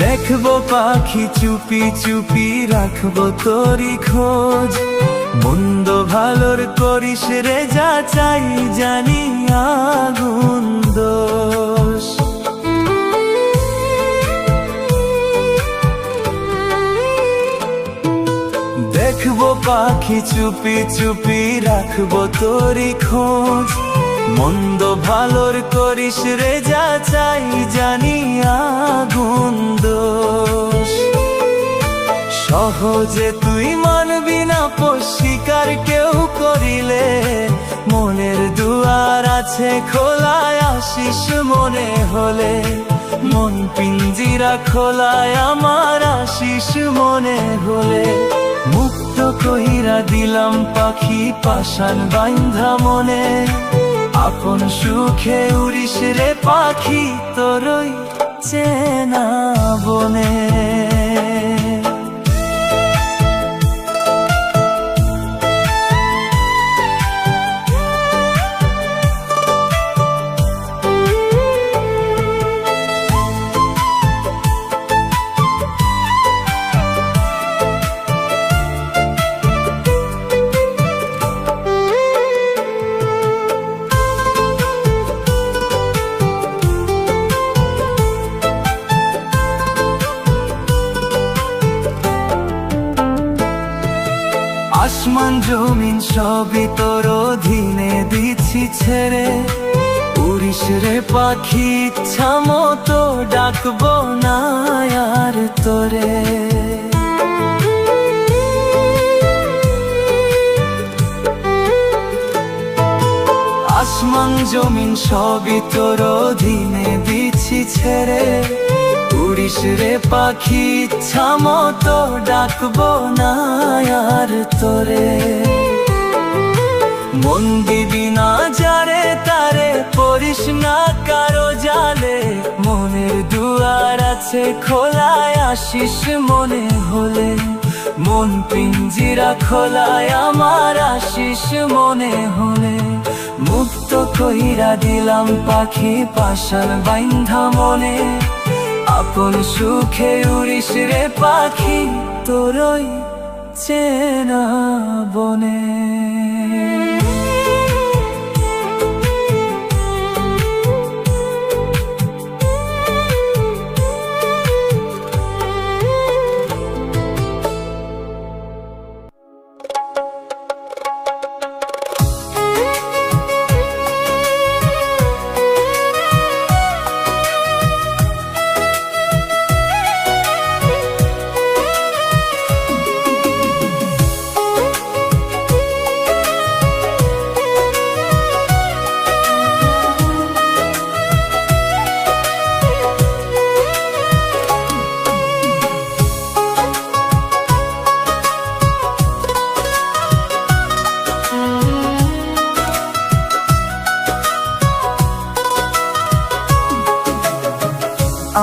দেখবো পাখি চুপি চুপি রাখবো তোরি খোঁজ, মন্দ ভালোর করিস রে যা চাই জানি আগুন দোষ। দেখবো পাখি চুপি চুপি রাখবো তোরি খোঁজ, মন্দ ভালোর করিস রে যা চাই জানি আগুন দোষ। সহজে তুই মানবি না স্বীকার কেউ করিলে, মনের দুয়ার আছে খোলায় আশিস মনে হলে, মন পিঞ্জিরা খোলায় আমার আশিস মনে হলে। মুক্ত কইরা দিলাম পাখি পাশান বান্ধা মনে, আপন সুখে উড়িস রে পাখি তোর চেনা বনে। আসমান জমিন সবই তোর অধীনে দিচ্ছি ছেড়ে, উড়িস রে পাখি ইচ্ছা মতো ডাকবো না আর তোরে। আসমান জমিন সবই তোর অধীনে দিচ্ছি ছেড়ে, উড়িস রে পাখি ইচ্ছা মতো ডাকবো না আর তোরে। মন দিবি না যারে তারে, পড়িস না কারো জালে, মনের দুয়ার আছে খোলায় আসিস মনে হলে। মন পিঞ্জিরা খোলায় আমার আসিস মনে হলে, মুক্ত কইরা দিলাম পাখি পাশান বাইন্ধা মনে। আপন সুখে উড়িস রে পাখি তোরই চেনা বনে।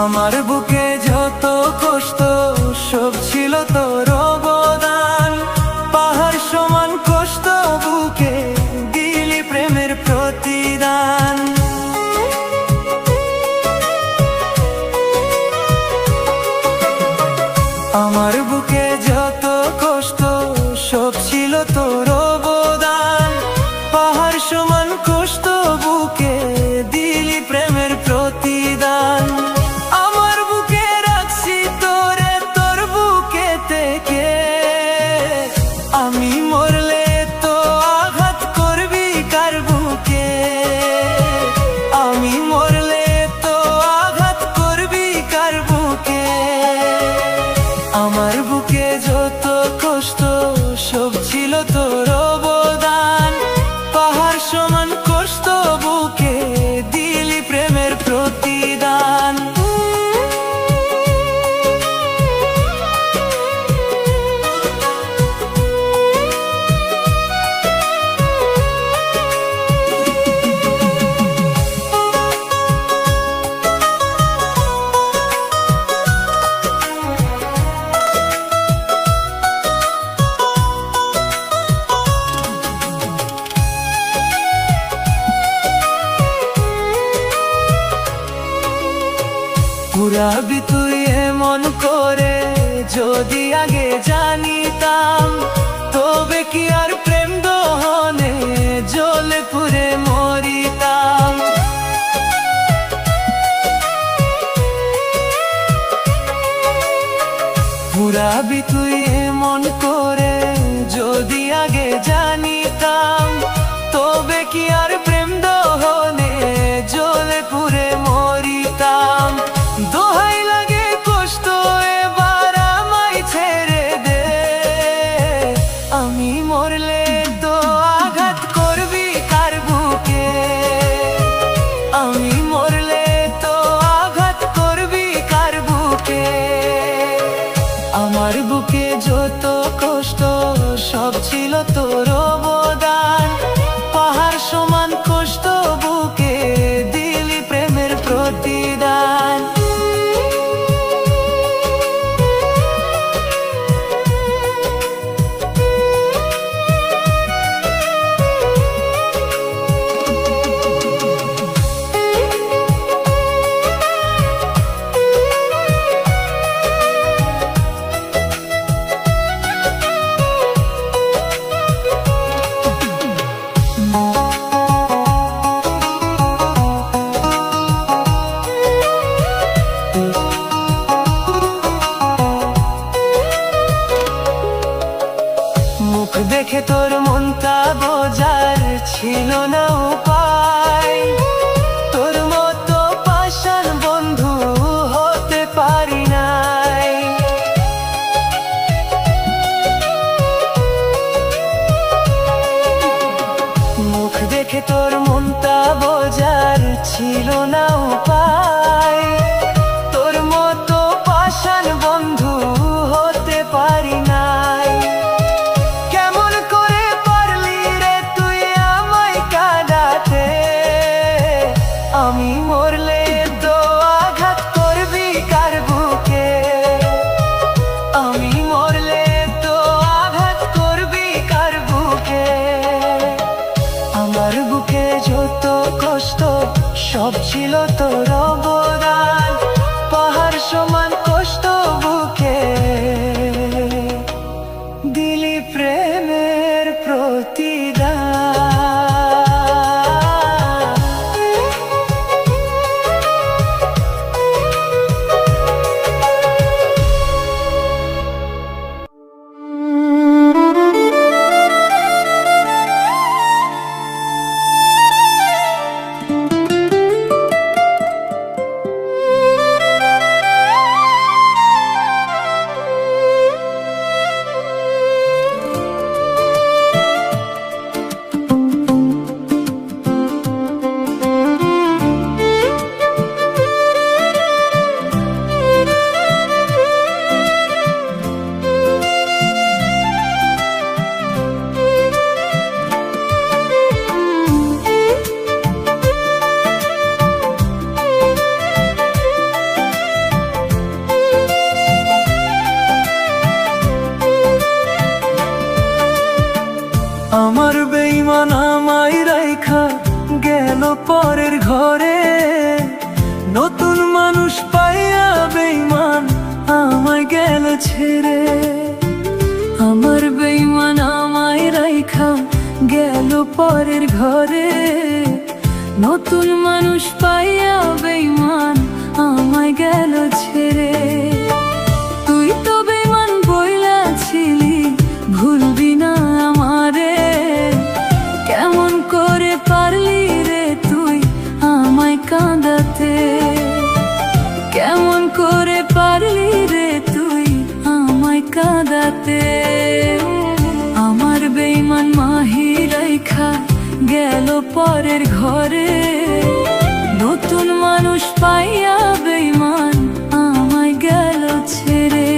আমার বুকে যত কষ্ট সব ছিল তোর অবদান, পাহাড় সমান কষ্ট বুকে দিলি প্রেমের প্রতিদান। আমার বুকে যত কষ্ট সব ছিল তোর অবদান, পাহাড় সমান কষ্ট বুকে দিলি প্রেমের প্রতিদান। আমি মরলে তো আঘাত করবি কার বুকে, আমি মরলে তো আঘাত করবি কার বুকে। আমার বুকে যত কষ্ট সব ছিল তোর অবদান, পাহাড় সমান কষ্ট বুকে দিলি প্রেমের প্রতিদান। পুরাবি তুই এমন করে যদি আগে জানিতাম, তবে কি আর প্রেম দহনে জ্বলে পুড়ে মরিতাম। পুরাবি তুই এমন করে যদি আগে জানিতাম, তবে কি আর প্রেম দহনে জ্বলে পুড়ে মরিতাম। দোহাই লাগে কষ্ট এবার আমায় ছেড়ে দে, আমি মরলে তো আঘাত করবি কার বুকে, আমি মরলে তো আঘাত করবি কার বুকে। আমার বুকে যত কষ্ট সব ছিল তোর অবদান, পাহাড় সমান কষ্ট বুকে দিলি প্রেমের প্রতিদান। দেখে তোর মনটা বোঝার ছিল না উপায়, তোর মতো পাষাণ বন্ধু হতে পারি নাই। মুখ দেখে তোর মনটা বোঝার ছিল না উপায়, তোর মতো পাষাণ বন্ধু হতে পারি নাই। কেমন করে পারলি রে তুই আমায় কাঁদাতে, আমি মরলে তো আঘাত করবি কার বুকে, আমি মরলে তো আঘাত করবি কার বুকে। আমার বুকে যত কষ্ট সব ছিল তোর অবদান, পাহাড় সমান কষ্ট বুকে দিলি প্রেমের প্রতিদান। আমার বেঈমান আমায় রাইখা গেল পরের ঘরে, নতুন মানুষ পাইয়া বেঈমান আমায় গেল ছেড়ে। আমার বেঈমান আমায় রাইখা গেল পরের ঘরে, নতুন মানুষ পাইয়া বেঈমান আমায় গেল ছেড়ে। তুই তো বেঈমান বইলাছিলি ভুলবি না আমারে, কেমন করে পারলি রে তুই আমায় কাঁদাতে, কেমন করে পারলি রে তুই আমায় কাঁদাতে। আমার বেঈমান মাহি রাইখা গেল পরের ঘরে, নতুন মানুষ পাইয়া বেঈমান আমায় গেল ছেড়ে।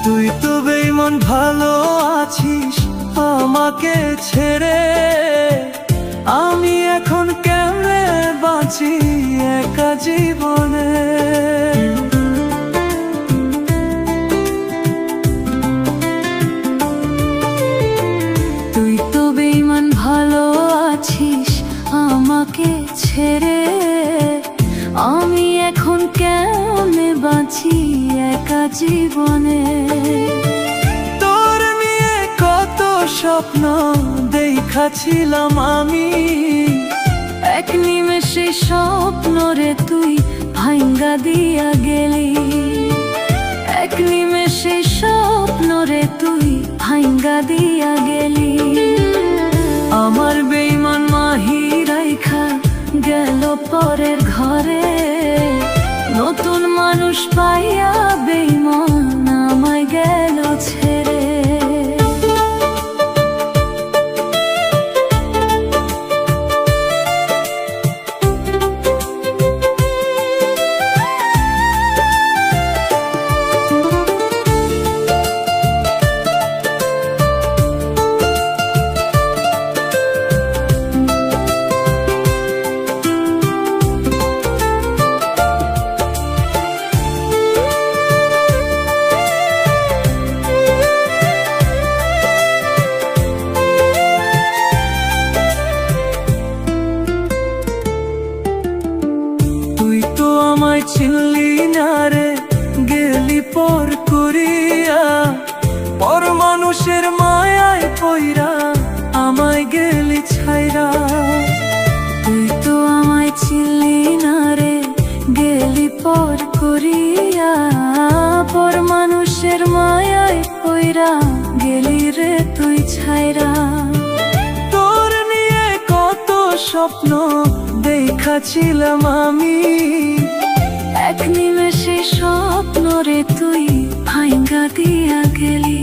তুই তো বেঈমান ভালো আছিস আমাকে ছেড়ে, আমি এখন কেমনে বাঁচি একা জীবনে। তুই তো বেঈমান ভালো আছিস আমাকে ছেড়ে, আমি এখন কেমনে বাঁচি একা জীবনে। তোর নিয়ে কত স্বপ্ন দেখাছিলাম আমি, এক নিমেষে স্বপ্ন রে তুই ভাঙ্গা দিয়া গেলি, এক নিমেষে স্বপ্ন রে তুই ভাঙ্গা দিয়া গেলি। আমার বেঈমান মাহি রাইখা গেল পরের ঘরে, নতুন মানুষ পাইয়া বেঈমান আমায় গেল ছেড়ে। আমায় চিনলি না রে, গেলি পর করিয়া, পর মানুষের মায়ায় পইরা আমায় গেলি ছাইরা। তুই তো আমায় চিনলি না রে, গেলি পর করিয়া, পর মানুষের মায়ায় পইরা গেলি রে তুই ছাইরা। তোর নিয়ে কত স্বপ্ন দেখাছিলাম আমি, এক নিমেষে স্বপ্ন রে তুই ভাঙ্গা দিয়া গেলি,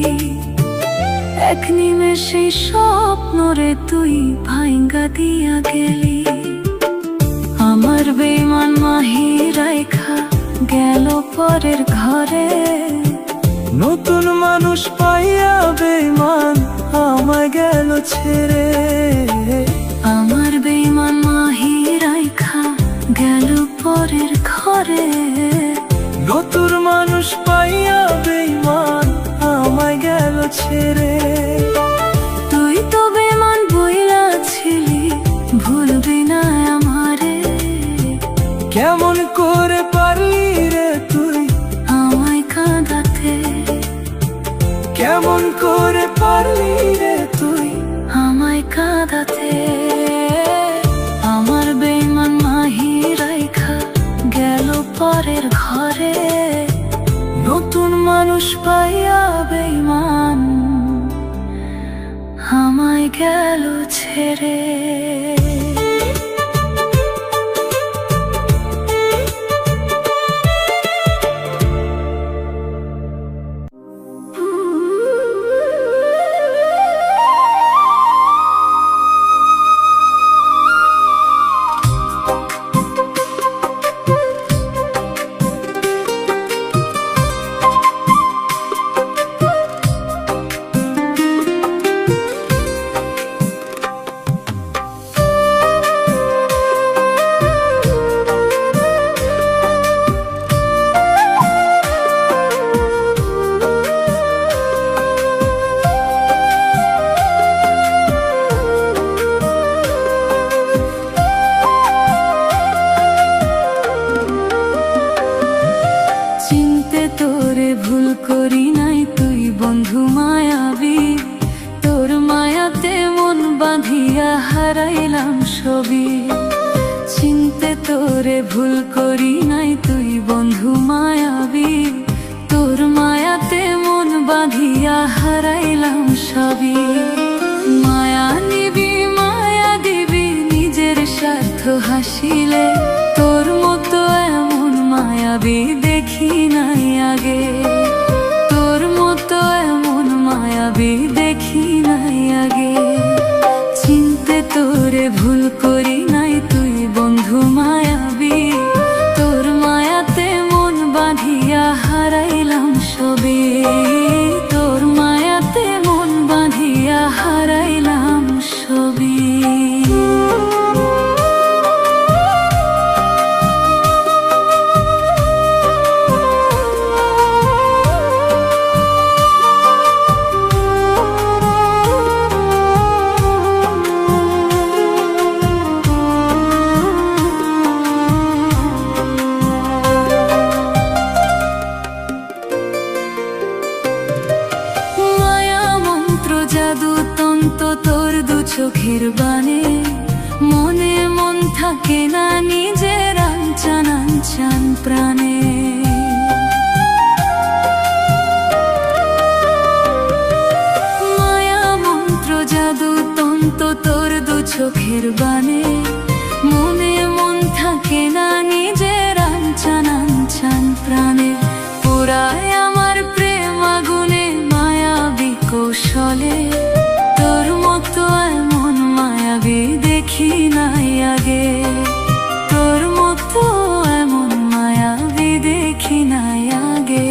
এক নিমেষে স্বপ্ন রে তুই ভাঙ্গা দিয়া গেলি। আমার বেঈমান মাহি রাইখা গেল পরের ঘরে, নতুন মানুষ পাইয়া বেঈমান আমায় গেল ছেড়ে। আমার বেঈমান মাহি রাইখা গেল পরের ঘরে, নতুন মানুষ পাইয়া বেঈমান আমায় গেল ছেড়ে। তুই তো বেঈমান বইলা ছিলি, ভুলবি না আমারে, কেমন করে পারলি রে তুই আমায় কাঁদাতে, কেমন করে পারলি রে তুই আমায় কাঁদাতে। আমার বেঈমান মাহি রাইখা গেল পরের ঘরে, নতুন মানুষ পাইয়া বেঈমান আমায় গেল ছেড়ে। চিনতে তোরে ভুল করি নাই তুই বন্ধু মায়াবী, তোর মায়াতে মন বাঁধিয়া হারাইলাম সবই। চিনতে তোরে ভুল করি নাই তুই বন্ধু মায়াবী, তোর মায়াতে মন বাঁধিয়া হারাইলাম সবই। মায়া নিবি মায়া দিবি নিজের স্বার্থ হাসিলে, তোর মতো এমন মায়াবী দেখি নাই আগে, তোর মতো এমন মায়াবী দেখি নাই আগে। চিনতে তোরে ভুল করি নাই তুই বন্ধু মায়াবী, তোর মায়াতে মন বাঁধিয়া হারাইলাম সবে, তোর মায়াতে মন বাঁধিয়া হারাইলাম সবে। তোর দু চোখের বানে মনে মন থাকে না নিজের আনচান আনচান প্রাণে। মায়া মন্ত্র জাদু তন্ত তোর দু চোখের বানে মনে মন থাকে না নিজের আনচান আনচান প্রাণে। পুরায় আমার প্রেম আগুনে মায়াবী কৌশলে, তোর মতো এমন মায়াবী দেখি নাই আগে, তোর মতো এমন মায়াবী দেখি নাই আগে।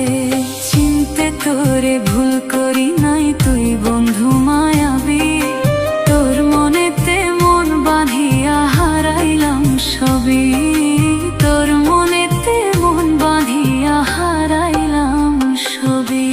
চিনতে তোরে ভুল করি নাই তুই বন্ধু মায়াবী, তোর মনেতে মন বাঁধিয়া হারাইলাম সবই, তোর মনেতে মন বাঁধিয়া হারাইলাম সবই।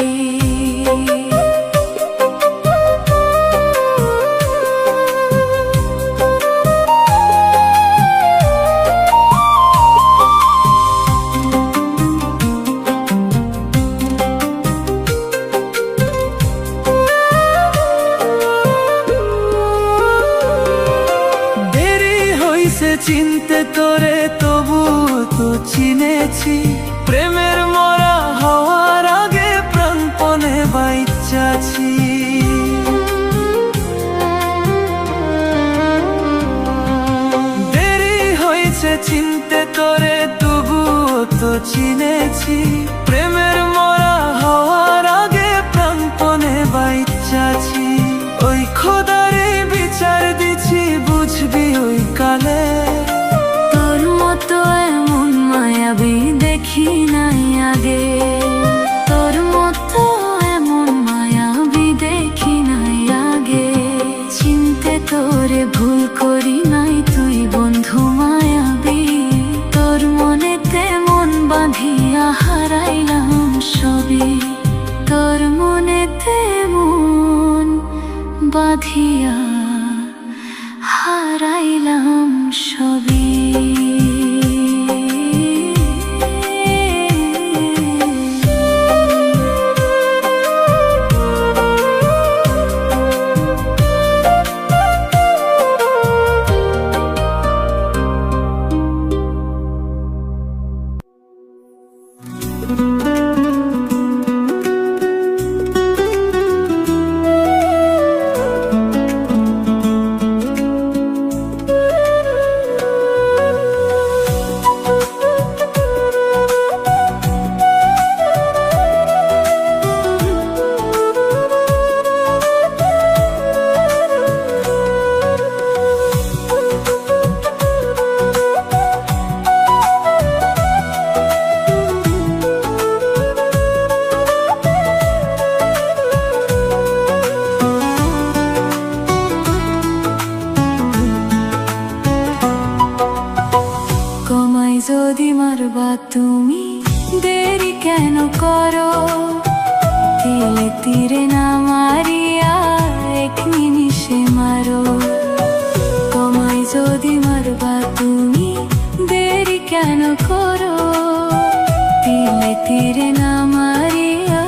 চিনতে তোরে তবু তো চিনেছি, প্রেমের মরা হওয়ার আগে প্রাণপণে বাইচ্চাছি। দেরি হয়েছে চিনতে তোরে তবু তো চিনেছি, প্রেমের মরা হওয়ার আগে প্রাণপণে বাইচ্চাছি। ওই খোদারে বিচার দিছি বুঝবি ওই কালে, তোর মতো এমন মায়াবী দেখি নাই আগে, তোর মতো এমন মায়াবী দেখি নাই আগে। চিনতে তোরে ভুল করি নাই তুই বন্ধু মায়াবী, তোর মনেতে মন বাঁধিয়া হারাইলাম সবই, তোর মনেতে মন বাঁধিয়া হারাইলাম সবই। যদি মারবা তুমি দেরি কেন করো, তিলে তীরে না মারিয়া এক নিমিষে মারো। তোমায় যদি মারবা তুমি দেরি কেন করো, তিলে তীরে না মারিয়া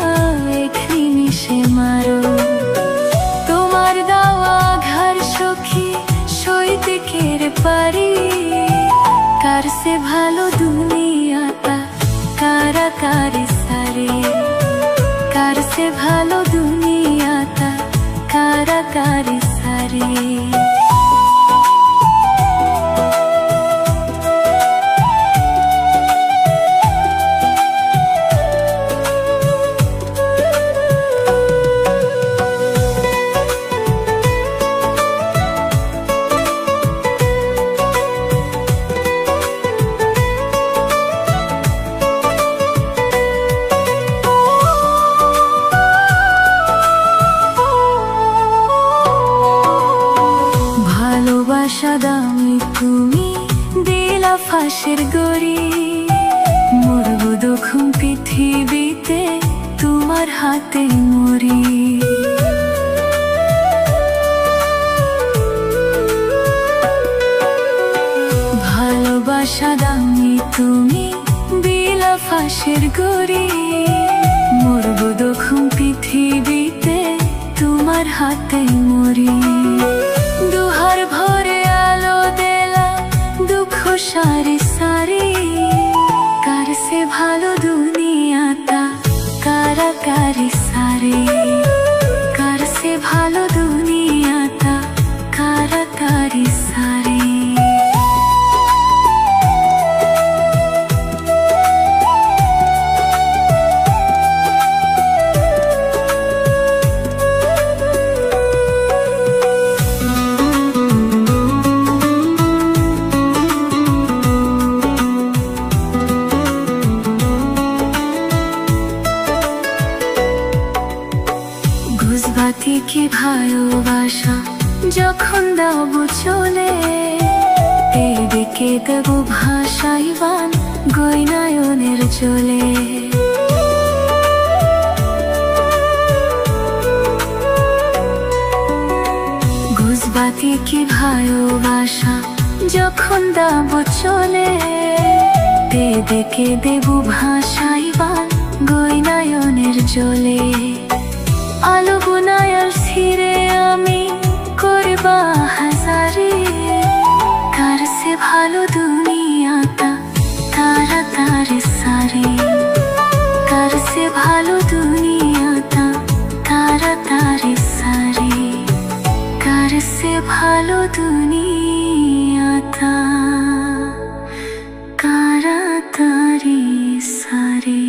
এক নিমিষে মারো। তোমার দেওয়া ঘর সখী সইতে কেড়ে পারি, কার সে ভালো দুনিয়াটা কারাকারি সারে, কার সে ভালো দুনিয়াটা কারাকারি সারে। ভালোবাসা দামি তুমি দিলা ফাঁসের গড়ি, মরব দুঃখম পৃথিবীতে তোমার হাতে মরি। ভালোবাসা দামি তুমি দিলা ফাঁসের গড়ি, মরব দুঃখম পৃথিবীতে তোমার হাতে মরি। দুহার ভরে আলো দেলা দুঃখ সারি সারি, কার সে ভালো দুনিয়াটা কারাকারি সারে, কার সে ভালো দুনিয়াটা কারাকারি সারে। ঘুষবাতি কি ভালোবাসা যখন দাব চলে, এদিকে দেব ভাসাইবান গয়নায়নের চলে। ঘুষবাতি কি ভালোবাসা যখন দাব চলে, এদিকে দেব ভাসাইবান গয়নায়নের চলে। আলো বুনায়ার ছিঁড়ে আমি করবা হাজারে, কার সে ভালো ভালো দুনিয়াটা তাড়াতাড়ি সারে, কার সে ভালো দুনিয়াটা তাড়াতাড়ি সারে, কার সে ভালো দুনিয়াটা তাড়াতাড়ি সারে।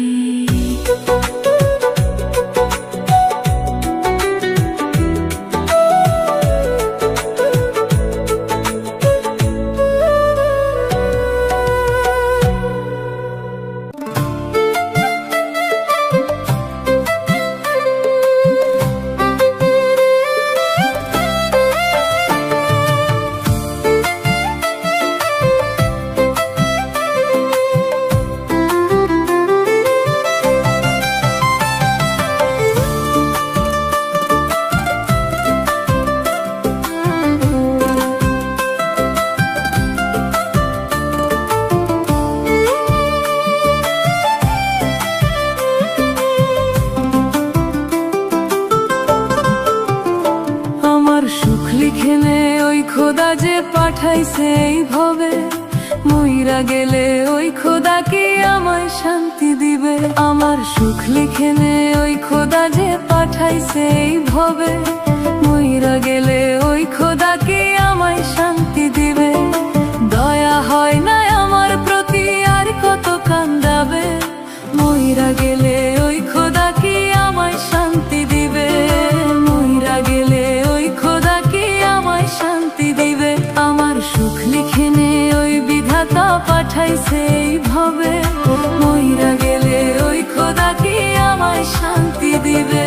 সুখ লিখে নে ওই খোদা যে পাঠাইছে এইভাবে, মইরা গেলে ওই খোদা কি আমায় শান্তি দিবে। আমার সুখ লিখে নে ওই খোদা যে পাঠাইছে এইভাবে, মইরা গেলে ওই খোদা কি আমায় শান্তি দিবে। দয়া হয় না আমার প্রতি আর কত কান্দাবে, মইরা গেলে ওই খোদা কি আমায় শান্তি দিবে। মইরা গেলে ওই খোদা কি আমায় শান্তি দিবে। আমার সুখ লিখে নে ওই বিধাতা পাঠাইছে এইভাবে, মইরা গেলে ওই খোদা কি আমায় শান্তি দিবে।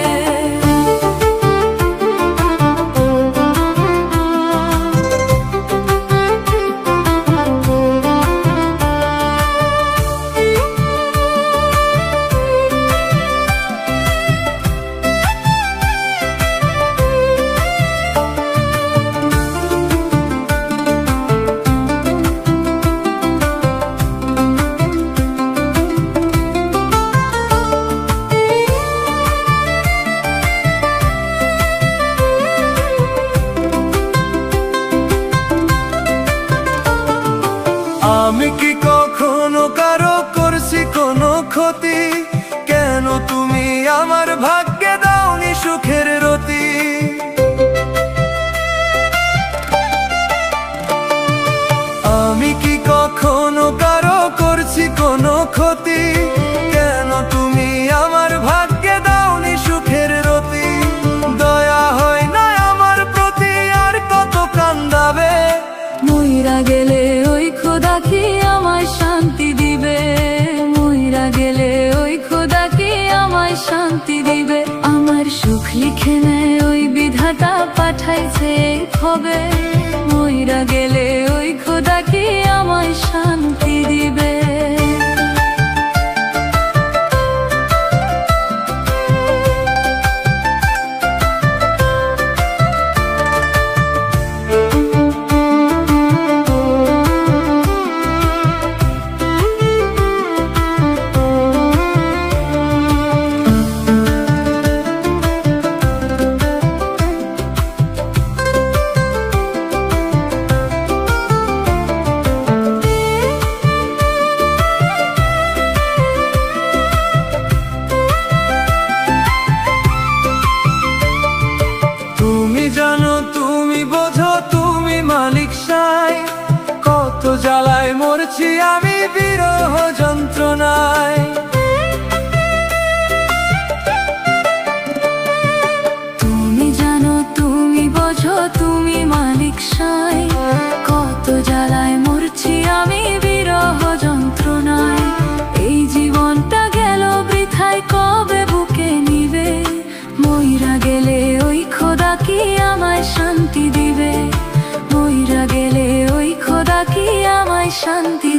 আমি কি কখনো কারো করছি কোনো ক্ষতি? কেন তুমি আমার ভাগ্যে দাওনি সুখের রতি? আমি কি কখনো কারো করছি কোনো ক্ষতি? কেন তুমি আমার ভাগ্যে দাওনি সুখের রতি? দয়া হয় না আমার প্রতি আর কত কান্দাবে। মইরা গেলে ওই খোদা কি আমায় শান্তি দিবে। মইরা গেলে ওই খোদা কি আমায় শান্তি দিবে। আমার সুখ লিখে নে ওই বিধাতা পাঠাইছে হবে, মইরা গেলে ওই খোদা কি আমায় শান্তি দিবে। কত জ্বালায় মরছি আমি বিরহ যন্ত্রণায়। তুমি জানো তুমি বোঝো তুমি মালিক সাই, কত জ্বালায় মরছি আমি বিরহ যন্ত্রণায়। এই জীবনটা গেল বৃথায় কবে বুকে নিবে। মইরা গেলে ওই খোদা কি আমায় শান্তি দিবে। মইরা গেলে ওই খোদা কি আমায় শান্তি